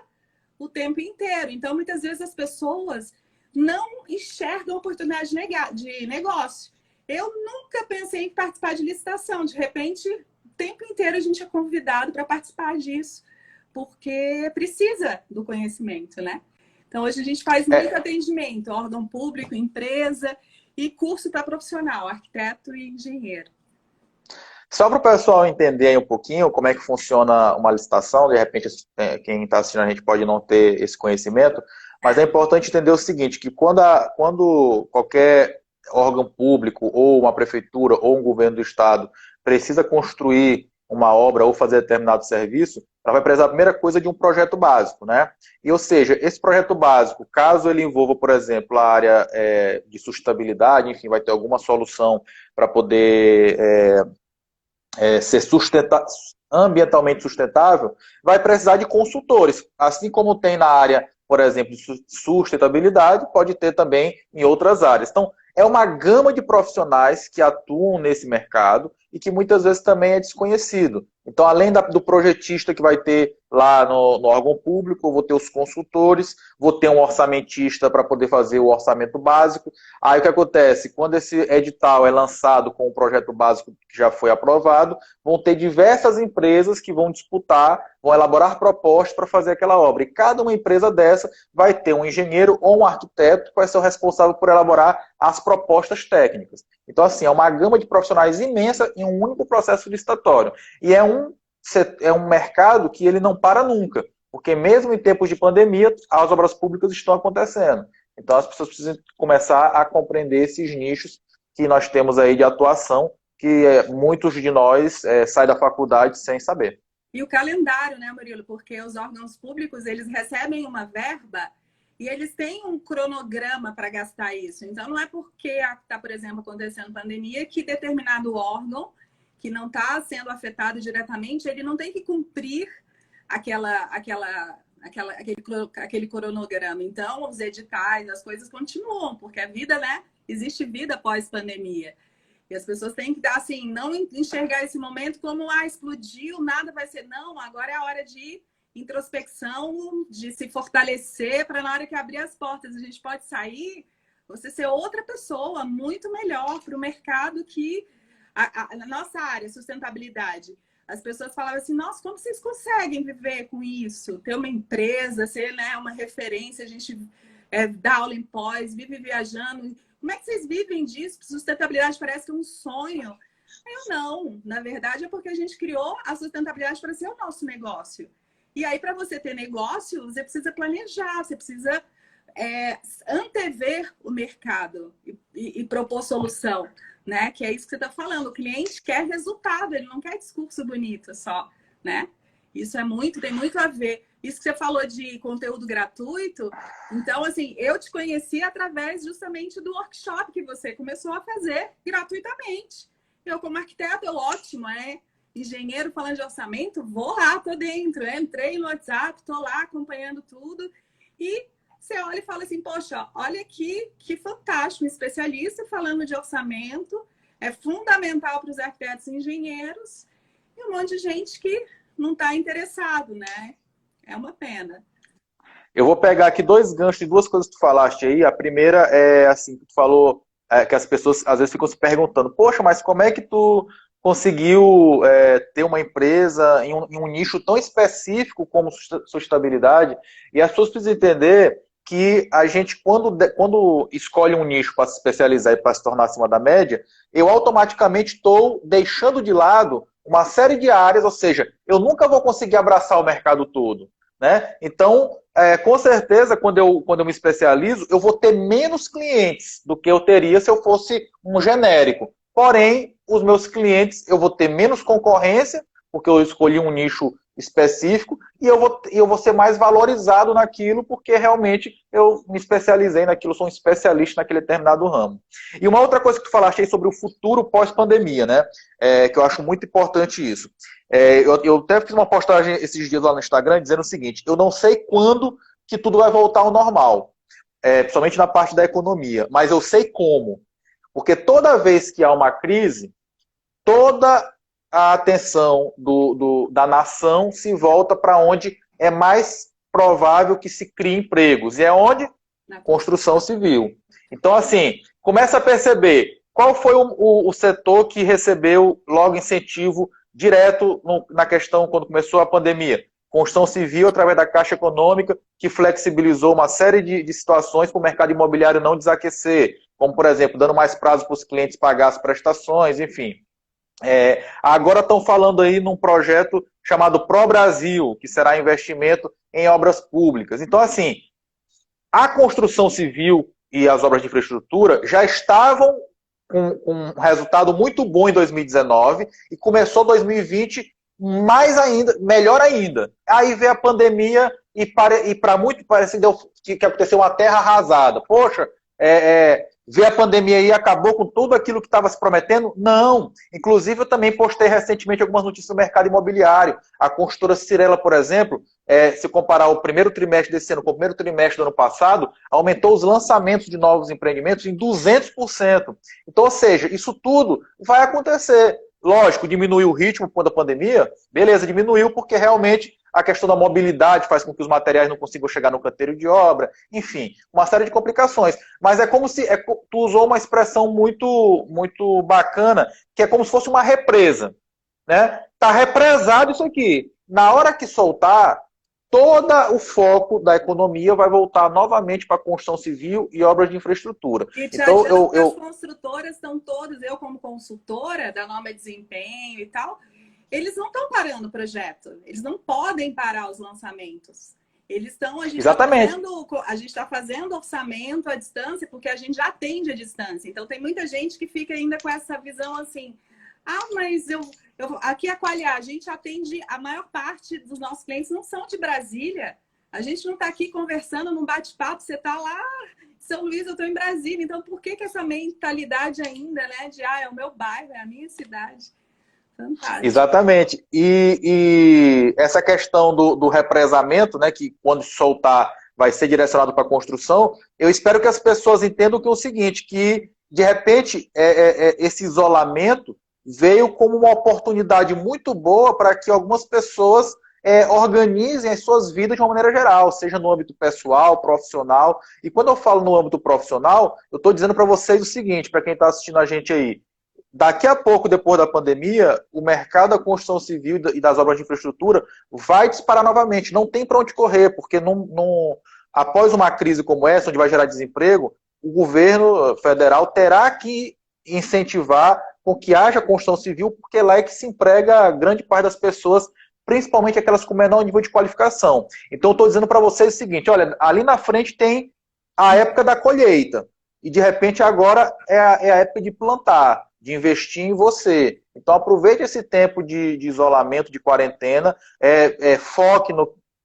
o tempo inteiro. Então, muitas vezes as pessoas não enxergam oportunidade de negócio. Eu nunca pensei em participar de licitação. De repente, o tempo inteiro a gente é convidado para participar disso, porque precisa do conhecimento, né? Então, hoje a gente faz muito atendimento, órgão público, empresa e curso para profissional, arquiteto e engenheiro. Só para o pessoal entender aí um pouquinho como é que funciona uma licitação, de repente quem está assistindo a gente pode não ter esse conhecimento, mas é importante entender o seguinte, que quando qualquer órgão público ou uma prefeitura ou um governo do estado precisa construir uma obra ou fazer determinado serviço, ela vai precisar a primeira coisa de um projeto básico, né? E, ou seja, esse projeto básico, caso ele envolva, por exemplo, a área de sustentabilidade, enfim, vai ter alguma solução para poder ser ambientalmente sustentável, vai precisar de consultores. Assim como tem na área, por exemplo, de sustentabilidade, pode ter também em outras áreas. Então, é uma gama de profissionais que atuam nesse mercado e que muitas vezes também é desconhecido. Então, além do projetista que vai ter lá no órgão público, eu vou ter os consultores, vou ter um orçamentista para poder fazer o orçamento básico. Aí o que acontece? Quando esse edital é lançado com o projeto básico que já foi aprovado, vão ter diversas empresas que vão disputar, vão elaborar propostas para fazer aquela obra. E cada uma empresa dessa vai ter um engenheiro ou um arquiteto que vai ser o responsável por elaborar as propostas técnicas. Então, assim, é uma gama de profissionais imensa em um único processo licitatório. E é um mercado que ele não para nunca, porque mesmo em tempos de pandemia, as obras públicas estão acontecendo. Então, as pessoas precisam começar a compreender esses nichos que nós temos aí de atuação, que muitos de nós saem da faculdade sem saber. E o calendário, né, Murilo? Porque os órgãos públicos, eles recebem uma verba e eles têm um cronograma para gastar isso. Então, não é porque está, por exemplo, acontecendo pandemia que determinado órgão que não está sendo afetado diretamente, ele não tem que cumprir aquele cronograma. Então, os editais, as coisas continuam, porque a vida, né? Existe vida pós-pandemia. E as pessoas têm que, assim, não enxergar esse momento como, explodiu, nada vai ser. Não, agora é a hora de introspecção, de se fortalecer, para na hora que abrir as portas a gente pode sair, você ser outra pessoa, muito melhor para o mercado que... Na nossa área, sustentabilidade, as pessoas falavam assim, nossa, como vocês conseguem viver com isso? Ter uma empresa, ser, né, uma referência, a gente dá aula em pós, vive viajando. Como é que vocês vivem disso? Sustentabilidade parece que é um sonho. Eu não. Na verdade, é porque a gente criou a sustentabilidade para ser o nosso negócio. E aí, para você ter negócio, você precisa planejar, você precisa antever o mercado e propor solução. Né? Que é isso que você está falando. O cliente quer resultado, ele não quer discurso bonito só, né? Isso tem muito a ver. Isso que você falou de conteúdo gratuito. Então, assim, eu te conheci através justamente do workshop que você começou a fazer gratuitamente. Eu, como arquiteto, ótimo, engenheiro falando de orçamento, vou lá, tô dentro. Entrei no WhatsApp, tô lá acompanhando tudo. E você olha e fala assim, poxa, olha aqui, que fantástico, um especialista falando de orçamento, é fundamental para os arquitetos e engenheiros, e um monte de gente que não está interessado, né? É uma pena. Eu vou pegar aqui dois ganchos de duas coisas que tu falaste aí. A primeira é assim, que tu falou, que as pessoas às vezes ficam se perguntando, poxa, mas como é que tu conseguiu ter uma empresa em um nicho tão específico como sustentabilidade? E as pessoas precisam entender que a gente, quando escolhe um nicho para se especializar e para se tornar acima da média, eu automaticamente estou deixando de lado uma série de áreas, ou seja, eu nunca vou conseguir abraçar o mercado todo, né? Então, com certeza, quando eu me especializo, eu vou ter menos clientes do que eu teria se eu fosse um genérico. Porém, os meus clientes, eu vou ter menos concorrência, porque eu escolhi um nicho específico, e eu vou ser mais valorizado naquilo, porque realmente eu me especializei naquilo, sou um especialista naquele determinado ramo. E uma outra coisa que tu falaste aí sobre o futuro pós-pandemia, né? Que eu acho muito importante isso. Eu até fiz uma postagem esses dias lá no Instagram dizendo o seguinte, eu não sei quando que tudo vai voltar ao normal, principalmente na parte da economia, mas eu sei como. Porque toda vez que há uma crise, toda a atenção da nação se volta para onde é mais provável que se crie empregos. E é onde? Na construção civil. Então, assim, começa a perceber qual foi o setor que recebeu logo incentivo direto na questão quando começou a pandemia. Construção civil, através da Caixa Econômica, que flexibilizou uma série de situações para o mercado imobiliário não desaquecer, como, por exemplo, dando mais prazo para os clientes pagar as prestações, enfim. Agora estão falando aí num projeto chamado Pro Brasil, que será investimento em obras públicas. Então, assim, a construção civil e as obras de infraestrutura já estavam com um resultado muito bom em 2019 e começou 2020 mais ainda, melhor ainda. Aí veio a pandemia e para muito parece que aconteceu uma terra arrasada. Poxa, veio a pandemia e acabou com tudo aquilo que estava se prometendo? Não. Inclusive, eu também postei recentemente algumas notícias do mercado imobiliário. A construtora Cirela, por exemplo, se comparar o primeiro trimestre desse ano com o primeiro trimestre do ano passado, aumentou os lançamentos de novos empreendimentos em 200%. Então, ou seja, isso tudo vai acontecer. lógico, diminuiu o ritmo quando a pandemia, beleza, diminuiu porque realmente a questão da mobilidade faz com que os materiais não consigam chegar no canteiro de obra, enfim, uma série de complicações. Mas é como se, tu usou uma expressão muito bacana, que é como se fosse uma represa, né? Tá represado isso aqui. Na hora que soltar, todo o foco da economia vai voltar novamente para a construção civil e obras de infraestrutura. E te Então, adianto que as construtoras estão todas, eu como consultora da Nova Desempenho e tal, eles não estão parando o projeto, eles não podem parar os lançamentos. Eles estão, a gente está fazendo orçamento à distância, porque a gente já atende à distância. Então tem muita gente que fica ainda com essa visão assim, mas aqui a Qualia, a gente atende, a maior parte dos nossos clientes não são de Brasília. A gente não está aqui conversando num bate-papo, você está lá, São Luís, eu estou em Brasília. Então por que essa mentalidade ainda, né, de é o meu bairro, é a minha cidade? Fantástico. Exatamente. E essa questão do represamento, né, que quando soltar vai ser direcionado para a construção, eu espero que as pessoas entendam que é o seguinte, que de repente esse isolamento veio como uma oportunidade muito boa para que algumas pessoas organizem as suas vidas de uma maneira geral, seja no âmbito pessoal, profissional. E quando eu falo no âmbito profissional, eu estou dizendo para vocês o seguinte, para quem está assistindo a gente aí, daqui a pouco, depois da pandemia, o mercado da construção civil e das obras de infraestrutura vai disparar novamente. Não tem para onde correr, porque após uma crise como essa, onde vai gerar desemprego, o governo federal terá que incentivar com que haja construção civil, porque lá é que se emprega grande parte das pessoas, principalmente aquelas com menor nível de qualificação. Então, eu estou dizendo para vocês o seguinte, olha, ali na frente tem a época da colheita, e de repente agora é a época de plantar, de investir em você. Então aproveite esse tempo de isolamento, de quarentena, foque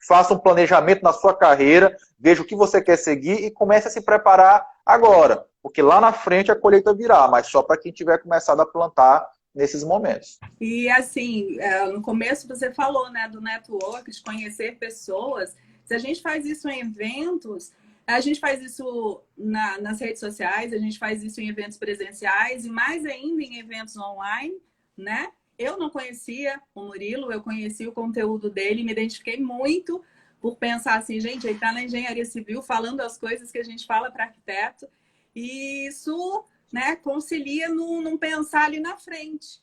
faça um planejamento na sua carreira, veja o que você quer seguir e comece a se preparar agora, porque lá na frente a colheita virá, mas só para quem tiver começado a plantar nesses momentos. E assim, no começo você falou, né, do network, de conhecer pessoas. Se a gente faz isso em eventos, a gente faz isso nas redes sociais, a gente faz isso em eventos presenciais e mais ainda em eventos online, né? Eu não conhecia o Murilo, eu conheci o conteúdo dele, me identifiquei muito por pensar assim, gente, ele está na engenharia civil falando as coisas que a gente fala para arquiteto e isso, né, concilia num pensar ali na frente,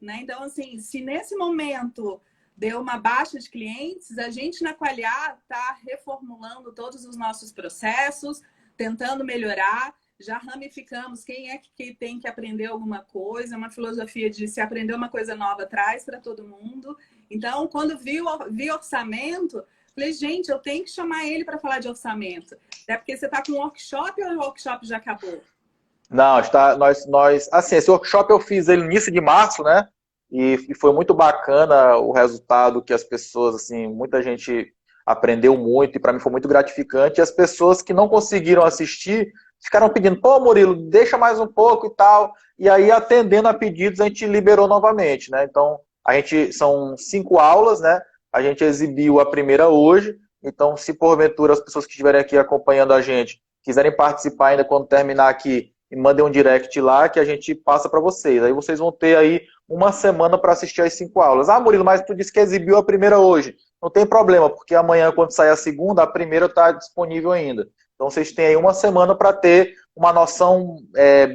né? Então, assim, se nesse momento deu uma baixa de clientes, a gente na Qualia está reformulando todos os nossos processos, tentando melhorar, já ramificamos quem é que tem que aprender alguma coisa, uma filosofia de se aprender uma coisa nova, traz para todo mundo. Então, quando vi orçamento, falei, gente, eu tenho que chamar ele para falar de orçamento. Até porque você está com um workshop ou o workshop já acabou? Não, assim, esse workshop eu fiz ele no início de março, né? E foi muito bacana o resultado que as pessoas, assim, muita gente aprendeu muito e para mim foi muito gratificante. E as pessoas que não conseguiram assistir ficaram pedindo, pô, Murilo, deixa mais um pouco e tal. E aí, atendendo a pedidos, a gente liberou novamente, né? Então, são 5 aulas, né? A gente exibiu a primeira hoje. Então, se porventura as pessoas que estiverem aqui acompanhando a gente quiserem participar ainda quando terminar aqui, mandem um direct lá que a gente passa para vocês. Aí vocês vão ter aí uma semana para assistir as 5 aulas. Ah, Murilo, mas tu disse que exibiu a primeira hoje. Não tem problema, porque amanhã, quando sair a segunda, a primeira está disponível ainda. Então vocês têm aí uma semana para ter uma noção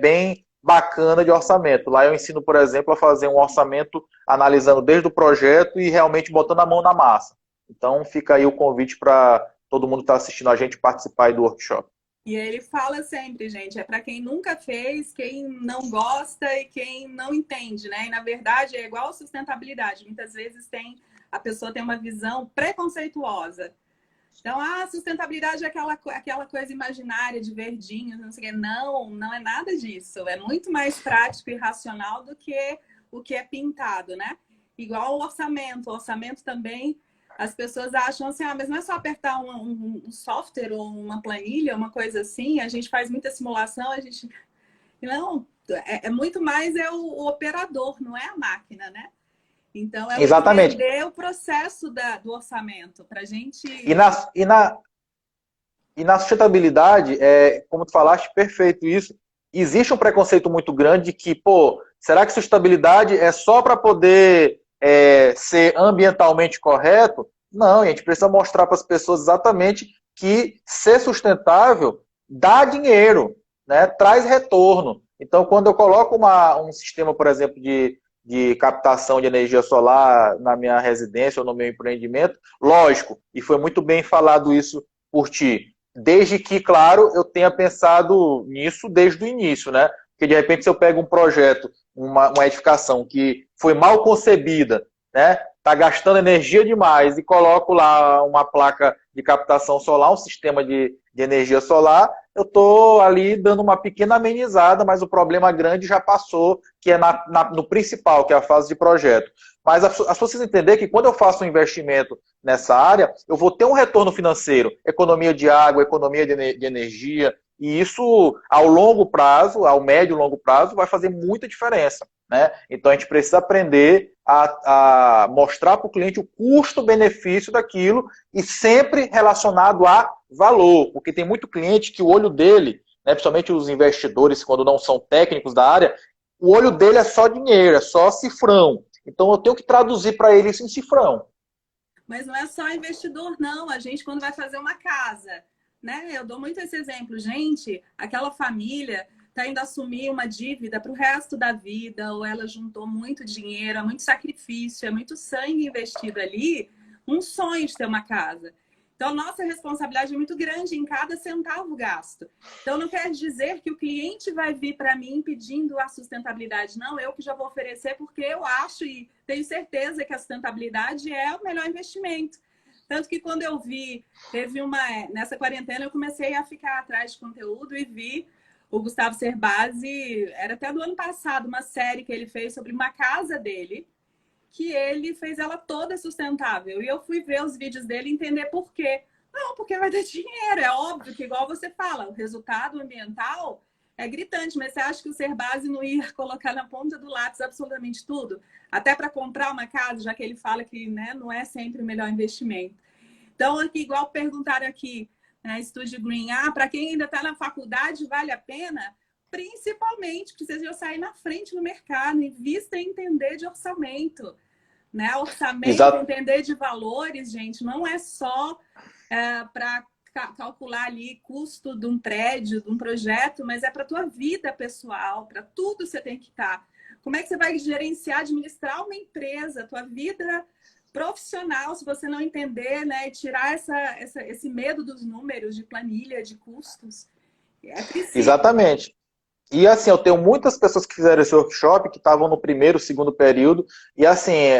bem bacana de orçamento. Lá eu ensino, por exemplo, a fazer um orçamento analisando desde o projeto e realmente botando a mão na massa. Então fica aí o convite para todo mundo que está assistindo a gente participar aí do workshop. E ele fala sempre, gente, é para quem nunca fez, quem não gosta e quem não entende, né? E na verdade é igual sustentabilidade. Muitas vezes a pessoa tem uma visão preconceituosa. Então, sustentabilidade é aquela coisa imaginária de verdinho, não sei o quê. Não é nada disso. É muito mais prático e racional do que o que é pintado, né? Igual o orçamento. O orçamento também, as pessoas acham assim, mas não é só apertar um software ou uma planilha, uma coisa assim. A gente faz muita simulação, Não, é muito mais o operador, não é a máquina, né? Então, é entender o processo do orçamento para a gente... E na sustentabilidade, como tu falaste, perfeito isso, existe um preconceito muito grande que, pô, Será que sustentabilidade é só para poder ser ambientalmente correto? Não, a gente precisa mostrar para as pessoas exatamente que ser sustentável dá dinheiro, né? Traz retorno. Então, quando eu coloco um sistema, por exemplo, de captação de energia solar na minha residência ou no meu empreendimento, lógico, e foi muito bem falado isso por ti, desde que, claro, eu tenha pensado nisso desde o início, né? Porque, de repente, se eu pego um projeto, uma edificação que foi mal concebida, né? Está gastando energia demais e coloco lá uma placa de captação solar, um sistema de energia solar, eu estou ali dando uma pequena amenizada, mas o problema grande já passou, que é no principal, que é a fase de projeto. Mas as pessoas precisam entender que quando eu faço um investimento nessa área, eu vou ter um retorno financeiro, economia de água, economia de energia, e isso, ao longo prazo, ao médio e longo prazo, vai fazer muita diferença, né? Então, a gente precisa aprender a mostrar para o cliente o custo-benefício daquilo e sempre relacionado a valor, porque tem muito cliente que o olho dele, né, principalmente os investidores, quando não são técnicos da área, o olho dele é só dinheiro, é só cifrão. Então, eu tenho que traduzir para ele isso em cifrão. Mas não é só investidor, não. A gente, quando vai fazer uma casa, né? Eu dou muito esse exemplo. Gente, aquela família está indo assumir uma dívida para o resto da vida, ou ela juntou muito dinheiro, é muito sacrifício, é muito sangue investido ali, um sonho de ter uma casa. Então, nossa responsabilidade é muito grande em cada centavo gasto. Então, não quer dizer que o cliente vai vir para mim pedindo a sustentabilidade. Não, eu que já vou oferecer, porque eu acho e tenho certeza que a sustentabilidade é o melhor investimento. Tanto que quando eu vi, nessa quarentena, eu comecei a ficar atrás de conteúdo e vi o Gustavo Cerbasi, era até do ano passado, uma série que ele fez sobre uma casa dele, que ele fez ela toda sustentável. E eu fui ver os vídeos dele e entender por quê. Não, porque vai dar dinheiro. É óbvio que, igual você fala, o resultado ambiental é gritante, mas você acha que o Cerbasi não ia colocar na ponta do lápis absolutamente tudo? Até para comprar uma casa, já que ele fala que, né, não é sempre o melhor investimento. Então, aqui, igual perguntaram aqui, né, Estúdio Green, para quem ainda está na faculdade, vale a pena? Principalmente, precisa de sair na frente no mercado, invista em entender de orçamento. Né? Orçamento, Exato. entender de valores, gente, não é só para calcular ali custo de um prédio, de um projeto, mas é para a tua vida pessoal, para tudo você tem que estar. Como é que você vai gerenciar, administrar uma empresa, tua vida profissional, se você não entender, né? E tirar esse medo dos números, de planilha, de custos. É preciso. Exatamente. E assim, eu tenho muitas pessoas que fizeram esse workshop que estavam no primeiro, segundo período, e assim,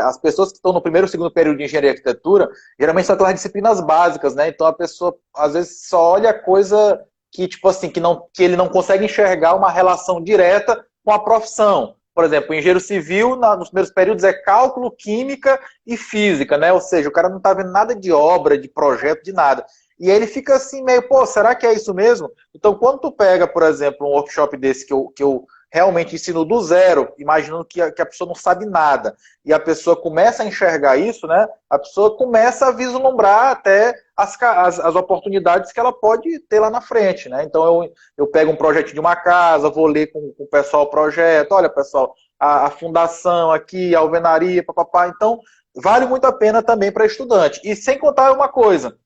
as pessoas que estão no primeiro, segundo período de engenharia e arquitetura, geralmente são aquelas disciplinas básicas, né? Então a pessoa, às vezes, só olha coisa que, tipo assim, que ele não consegue enxergar uma relação direta com a profissão. Por exemplo, o engenheiro civil, nos primeiros períodos, é cálculo, química e física, né? Ou seja, o cara não está vendo nada de obra, de projeto, de nada. E aí ele fica assim, meio, pô, será que é isso mesmo? Então, quando tu pega, por exemplo, um workshop desse que eu realmente ensino do zero, imaginando que a pessoa não sabe nada, e a pessoa começa a enxergar isso, né? A pessoa começa a vislumbrar até as oportunidades que ela pode ter lá na frente, né? Então, eu pego um projeto de uma casa, vou ler com o pessoal o projeto, olha, pessoal, a fundação aqui, a alvenaria, papapá. Então, vale muito a pena também para estudante. E sem contar uma coisa,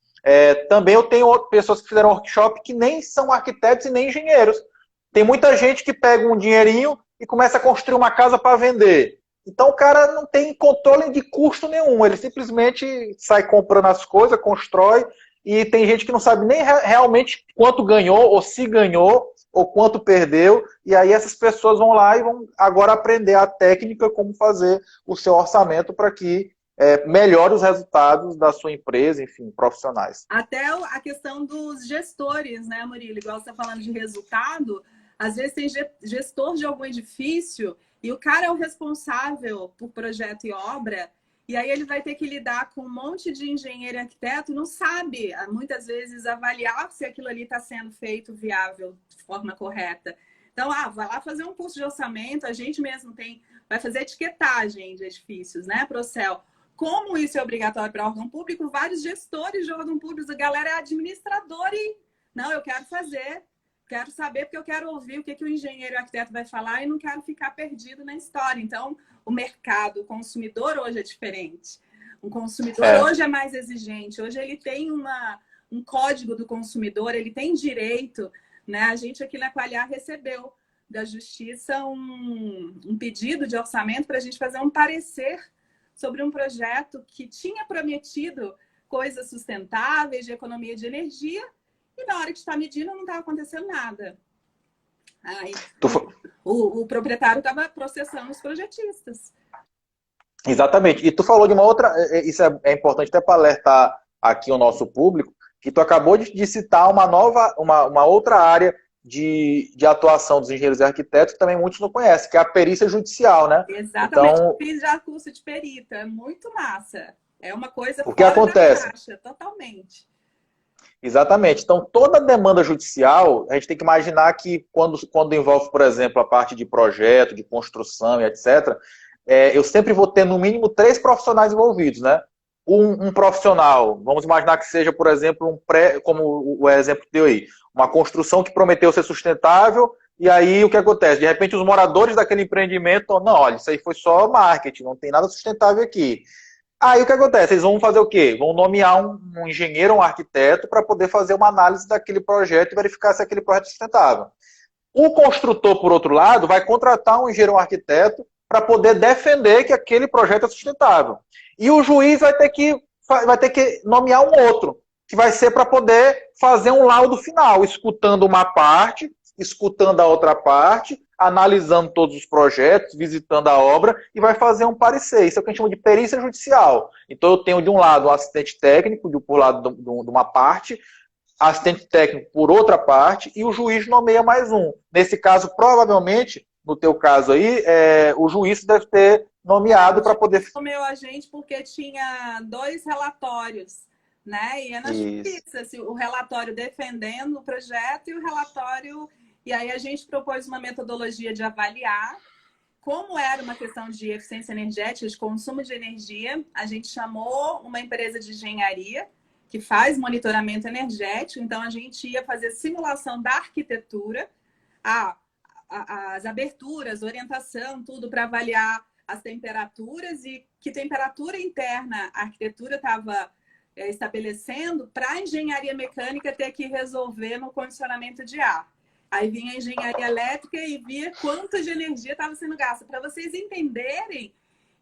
também eu tenho pessoas que fizeram workshop que nem são arquitetos e nem engenheiros. Tem muita gente que pega um dinheirinho e começa a construir uma casa para vender. Então o cara não tem controle de custo nenhum. Ele simplesmente sai comprando as coisas, constrói, e tem gente que não sabe nem realmente quanto ganhou, ou se ganhou, ou quanto perdeu. E aí essas pessoas vão lá e vão agora aprender a técnica, como fazer o seu orçamento para que melhore os resultados da sua empresa, enfim, profissionais. Até a questão dos gestores, né, Murilo? Igual você está falando de resultado, às vezes tem gestor de algum edifício e o cara é o responsável por projeto e obra, e aí ele vai ter que lidar com um monte de engenheiro e arquiteto e não sabe, muitas vezes, avaliar se aquilo ali está sendo feito viável de forma correta. Então, vai lá fazer um curso de orçamento, a gente mesmo vai fazer etiquetagem de edifícios, né, Procel? Como isso é obrigatório para órgão público, vários gestores de órgão público, a galera é administrador e, não, eu quero fazer. quero saber porque eu quero ouvir o que o engenheiro e o arquiteto vai falar e não quero ficar perdido na história. Então, o mercado, o consumidor hoje é diferente. O consumidor hoje é mais exigente. Hoje ele tem um código do consumidor, ele tem direito, né? A gente aqui na Qualiar recebeu da Justiça um pedido de orçamento para a gente fazer um parecer sobre um projeto que tinha prometido coisas sustentáveis, de economia de energia, e na hora que está medindo não estava acontecendo nada. Aí, o proprietário estava processando os projetistas. Exatamente. E tu falou de uma outra, isso é importante até para alertar aqui o nosso público, que tu acabou de citar uma outra área de atuação dos engenheiros e arquitetos que também muitos não conhecem, que é a perícia judicial, né? Exatamente. Então, eu fiz já curso de perita, é muito massa. É uma coisa o que fora acontece? da caixa, totalmente. Exatamente. Então, toda demanda judicial, a gente tem que imaginar que quando envolve, por exemplo, a parte de projeto, de construção e etc., eu sempre vou ter no mínimo 3 profissionais envolvidos, né? Um profissional, vamos imaginar que seja, por exemplo, como o exemplo que deu aí, uma construção que prometeu ser sustentável, e aí o que acontece? De repente, os moradores daquele empreendimento, não, olha, isso aí foi só marketing, não tem nada sustentável aqui. Aí o que acontece? Eles vão fazer o quê? Vão nomear um engenheiro, um arquiteto, para poder fazer uma análise daquele projeto e verificar se aquele projeto é sustentável. O construtor, por outro lado, vai contratar um engenheiro, um arquiteto, para poder defender que aquele projeto é sustentável. E o juiz vai ter que nomear um outro, que vai ser para poder fazer um laudo final, escutando uma parte, escutando a outra parte, analisando todos os projetos, visitando a obra e vai fazer um parecer. Isso é o que a gente chama de perícia judicial. Então eu tenho de um lado um assistente técnico, por lado de uma parte, assistente técnico por outra parte e o juiz nomeia mais um. Nesse caso, provavelmente, no teu caso aí, o juiz deve ter nomeado para poder... O meu agente porque tinha 2 relatórios, né? E é na justiça, assim, o relatório defendendo o projeto e o relatório... E aí a gente propôs uma metodologia de avaliar. Como era uma questão de eficiência energética, de consumo de energia, a gente chamou uma empresa de engenharia que faz monitoramento energético. Então, a gente ia fazer simulação da arquitetura, as aberturas, orientação, tudo para avaliar as temperaturas e que temperatura interna a arquitetura estava estabelecendo para a engenharia mecânica ter que resolver no condicionamento de ar. Aí vinha a engenharia elétrica e via quanto de energia estava sendo gasta. Para vocês entenderem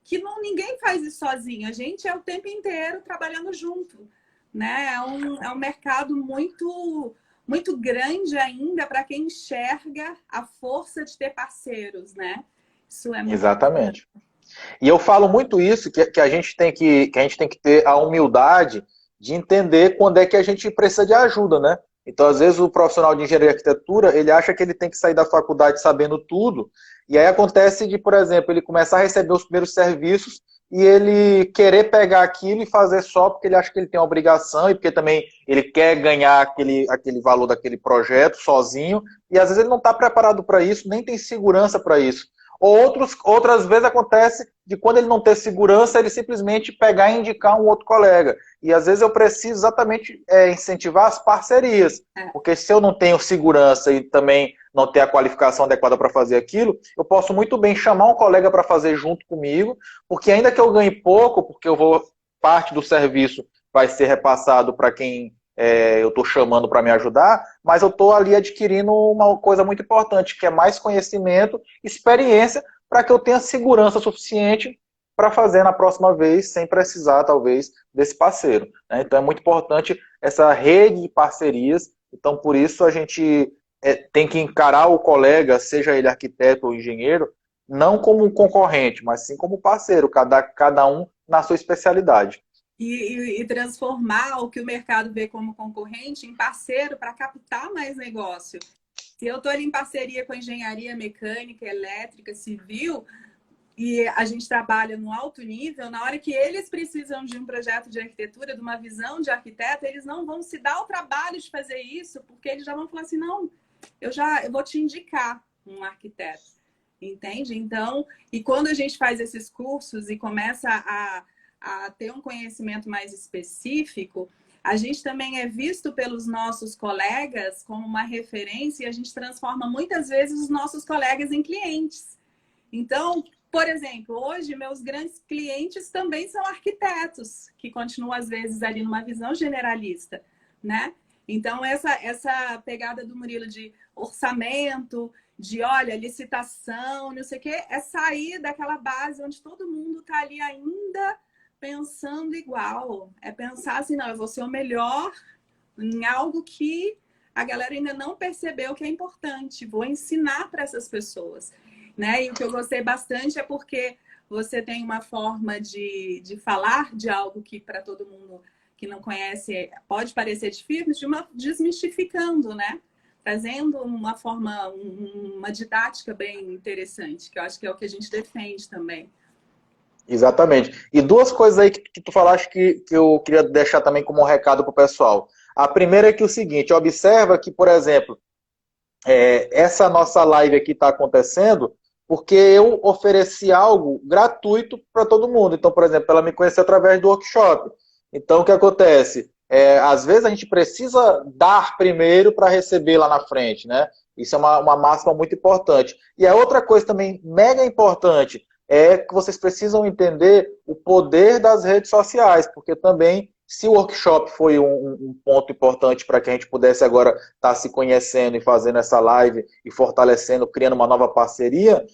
que ninguém faz isso sozinho. A gente é o tempo inteiro trabalhando junto, né? É um mercado muito, muito grande ainda para quem enxerga a força de ter parceiros, né? Isso é muito Exatamente. Importante. E eu falo muito isso, que a gente tem que ter a humildade de entender quando é que a gente precisa de ajuda, né? Então, às vezes, o profissional de engenharia e arquitetura, ele acha que ele tem que sair da faculdade sabendo tudo, e aí acontece de, por exemplo, ele começar a receber os primeiros serviços e ele querer pegar aquilo e fazer só porque ele acha que ele tem uma obrigação e porque também ele quer ganhar aquele valor daquele projeto sozinho, e às vezes ele não está preparado para isso, nem tem segurança para isso. Outras vezes acontece de quando ele não ter segurança, ele simplesmente pegar e indicar um outro colega. E às vezes eu preciso exatamente incentivar as parcerias. Porque se eu não tenho segurança e também não ter a qualificação adequada para fazer aquilo, eu posso muito bem chamar um colega para fazer junto comigo, porque ainda que eu ganhe pouco, porque parte do serviço vai ser repassado para quem eu estou chamando para me ajudar, mas eu estou ali adquirindo uma coisa muito importante, que é mais conhecimento, experiência, para que eu tenha segurança suficiente para fazer na próxima vez, sem precisar, talvez, desse parceiro. Né? Então é muito importante essa rede de parcerias, então por isso a gente tem que encarar o colega, seja ele arquiteto ou engenheiro, não como um concorrente, mas sim como parceiro, cada um na sua especialidade. E transformar o que o mercado vê como concorrente em parceiro para captar mais negócio. Se eu estou ali em parceria com a engenharia mecânica, elétrica, civil, e a gente trabalha no alto nível, na hora que eles precisam de um projeto de arquitetura, de uma visão de arquiteto, eles não vão se dar o trabalho de fazer isso, porque eles já vão falar assim, não, eu vou te indicar um arquiteto, entende? Então, e quando a gente faz esses cursos e começa a ter um conhecimento mais específico, A gente também é visto pelos nossos colegas como uma referência e a gente transforma muitas vezes os nossos colegas em clientes. Então, por exemplo, hoje meus grandes clientes também são arquitetos, que continuam às vezes ali numa visão generalista, né? Então, essa pegada do Murilo de orçamento, de, olha, licitação, não sei o quê, é sair daquela base onde todo mundo está ali ainda pensando igual. É pensar assim, não, eu vou ser o melhor em algo que a galera ainda não percebeu que é importante. Vou ensinar para essas pessoas, né? E o que eu gostei bastante é porque você tem uma forma de falar de algo que para todo mundo que não conhece pode parecer difícil, desmistificando, né? Trazendo uma forma, uma didática bem interessante, que eu acho que é o que a gente defende também. Exatamente. E duas coisas aí que tu falaste que eu queria deixar também como um recado para o pessoal. A primeira é que o seguinte, observa que, por exemplo, essa nossa live aqui está acontecendo porque eu ofereci algo gratuito para todo mundo. Então, por exemplo, ela me conheceu através do workshop. Então, o que acontece? Às vezes a gente precisa dar primeiro para receber lá na frente, né? Isso é uma máxima muito importante. E a outra coisa também mega importante é que vocês precisam entender o poder das redes sociais, porque também, se o workshop foi um ponto importante para que a gente pudesse agora estar se conhecendo e fazendo essa live e fortalecendo, criando uma nova parceria,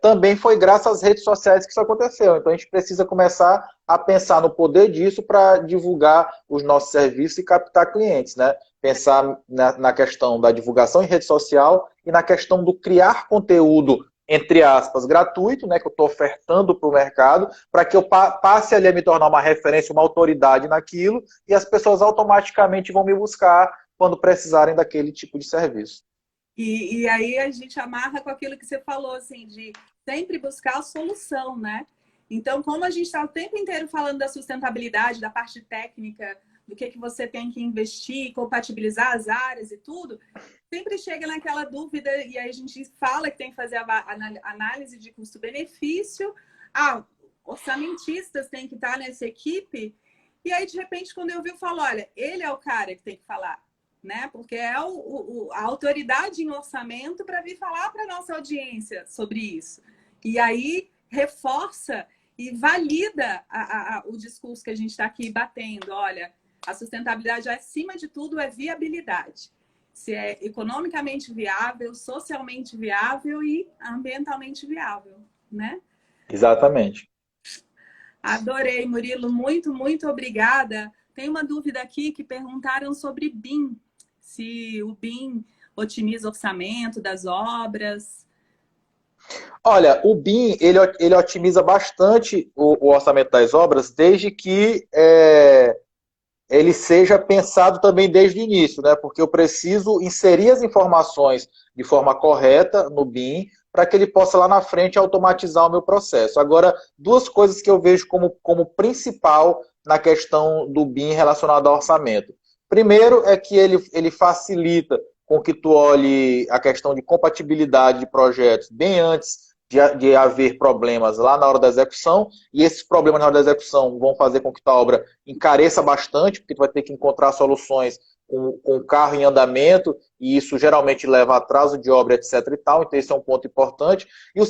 também foi graças às redes sociais que isso aconteceu. Então a gente precisa começar a pensar no poder disso para divulgar os nossos serviços e captar clientes, né? Pensar na questão da divulgação em rede social e na questão do criar conteúdo, entre aspas, gratuito, né, que eu estou ofertando para o mercado, para que eu passe ali a me tornar uma referência, uma autoridade naquilo, e as pessoas automaticamente vão me buscar quando precisarem daquele tipo de serviço. E aí a gente amarra com aquilo que você falou, assim, de sempre buscar a solução, né? Então, como a gente está o tempo inteiro falando da sustentabilidade, da parte técnica, do que você tem que investir, compatibilizar as áreas e tudo, sempre chega naquela dúvida, e aí a gente fala que tem que fazer a análise de custo-benefício. Orçamentistas têm que estar nessa equipe. E aí, de repente, quando eu vi, eu falo, olha, ele é o cara que tem que falar, né? Porque é a autoridade em orçamento para vir falar para a nossa audiência sobre isso. E aí, reforça e valida o discurso que a gente está aqui batendo. Olha, a sustentabilidade, acima de tudo, é viabilidade. Se é economicamente viável, socialmente viável e ambientalmente viável, né? Exatamente. Adorei, Murilo. Muito, muito obrigada. Tem uma dúvida aqui que perguntaram sobre BIM. Se o BIM otimiza o orçamento das obras. Olha, o BIM, ele otimiza bastante o orçamento das obras, desde que ele seja pensado também desde o início, né? Porque eu preciso inserir as informações de forma correta no BIM para que ele possa lá na frente automatizar o meu processo. Agora, duas coisas que eu vejo como principal na questão do BIM relacionado ao orçamento. Primeiro é que ele facilita com que tu olhe a questão de compatibilidade de projetos bem antes de haver problemas lá na hora da execução, e esses problemas na hora da execução vão fazer com que a obra encareça bastante, porque tu vai ter que encontrar soluções com o carro em andamento, e isso geralmente leva a atraso de obra, etc. e tal, então esse é um ponto importante. E o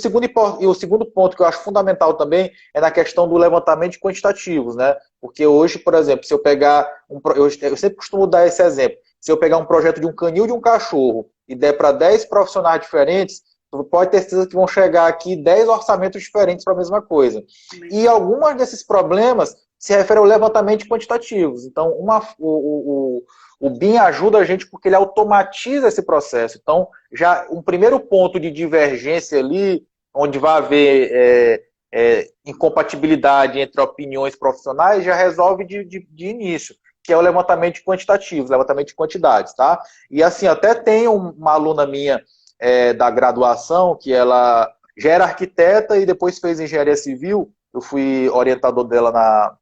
segundo ponto que eu acho fundamental também é na questão do levantamento de quantitativos, né? Porque hoje, por exemplo, se eu pegar, eu sempre costumo dar esse exemplo, se eu pegar um projeto de um canil de um cachorro e der para 10 profissionais diferentes, tu pode ter certeza que vão chegar aqui 10 orçamentos diferentes para a mesma coisa. E alguns desses problemas se referem ao levantamento de quantitativos. Então, o BIM ajuda a gente porque ele automatiza esse processo. Então, já um primeiro ponto de divergência ali, onde vai haver incompatibilidade entre opiniões profissionais, já resolve de início, que é o levantamento de quantitativos, levantamento de quantidades, tá? E assim, até tem uma aluna minha da graduação, que ela já era arquiteta e depois fez engenharia civil, eu fui orientador dela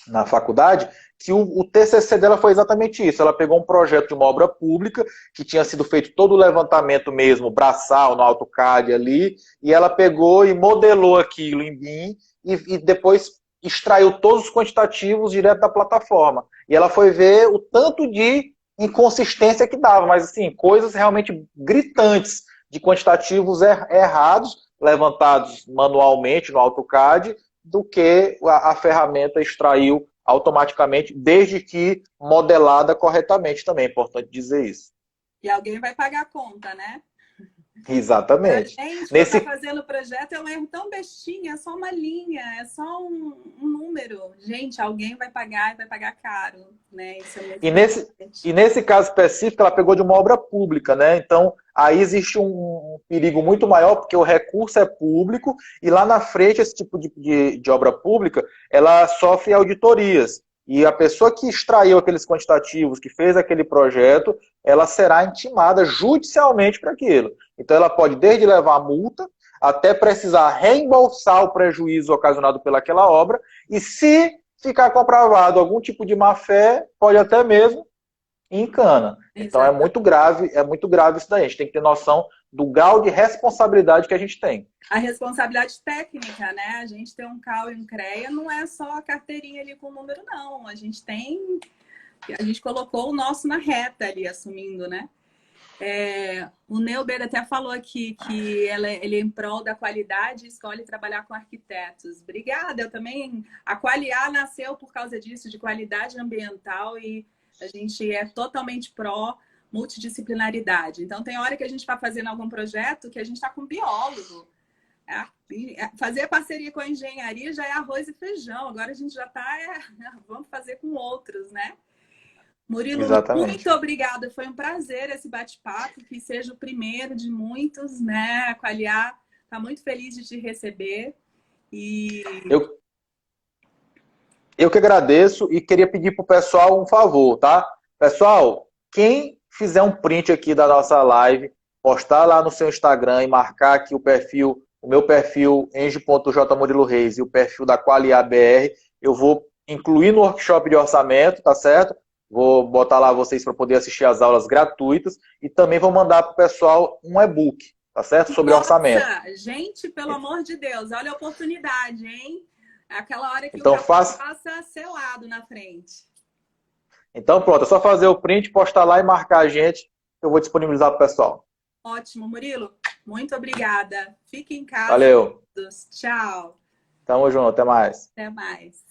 na faculdade, que o TCC dela foi exatamente isso. Ela pegou um projeto de uma obra pública, que tinha sido feito todo o levantamento mesmo, braçal, no AutoCAD ali, e ela pegou e modelou aquilo em BIM, e depois extraiu todos os quantitativos direto da plataforma. E ela foi ver o tanto de inconsistência que dava, mas assim, coisas realmente gritantes de quantitativos errados, levantados manualmente no AutoCAD, do que a ferramenta extraiu automaticamente, desde que modelada corretamente também, é importante dizer isso. E alguém vai pagar a conta, né? A Exatamente. gente, quando está Nesse, fazendo o projeto, é um erro tão bestinha, é só uma linha, é só um número. Gente, alguém vai pagar e vai pagar caro, né? Isso é muito e, nesse, importante. e nesse caso específico, ela pegou de uma obra pública, né? Então, aí existe um perigo muito maior, porque o recurso é público, e lá na frente, esse tipo de obra pública, ela sofre auditorias. E a pessoa que extraiu aqueles quantitativos, que fez aquele projeto, ela será intimada judicialmente para aquilo. Então, ela pode desde levar a multa, até precisar reembolsar o prejuízo ocasionado pelaquela obra, e se ficar comprovado algum tipo de má-fé, pode até mesmo ir em cana. Então Exato. é muito grave isso daí. A gente tem que ter noção do grau de responsabilidade que a gente tem. A responsabilidade técnica, né? A gente tem um CAU e um CREA, não é só a carteirinha ali com o número, não. A gente colocou o nosso na reta ali, assumindo, né? O Neuber até falou aqui que ele é em prol da qualidade e escolhe trabalhar com arquitetos. Obrigada, eu também... A Qualia nasceu por causa disso, de qualidade ambiental, e a gente é totalmente pró multidisciplinaridade. Então, tem hora que a gente está fazendo algum projeto que a gente está com biólogo. Fazer parceria com a engenharia já é arroz e feijão. Agora a gente já está... vamos fazer com outros, né? Murilo, Exatamente. muito obrigada. Foi um prazer esse bate-papo, que seja o primeiro de muitos, né? A Qualia está muito feliz de te receber. E... Eu que agradeço e queria pedir para o pessoal um favor, tá? Pessoal, quem fizer um print aqui da nossa live, postar lá no seu Instagram e marcar aqui o meu perfil eng.jmuriloreis e o perfil da Qualia BR, eu vou incluir no workshop de orçamento, tá certo? Vou botar lá vocês para poder assistir as aulas gratuitas e também vou mandar para o pessoal um e-book, tá certo? Sobre orçamento. Gente, pelo amor de Deus, olha a oportunidade, hein? É aquela hora que Então, o cartão passa selado na frente. Então pronto, é só fazer o print, postar lá e marcar a gente, que eu vou disponibilizar para o pessoal. Ótimo, Murilo. Muito obrigada. Fique em casa. Valeu. Tchau. Tamo junto, até mais. Até mais.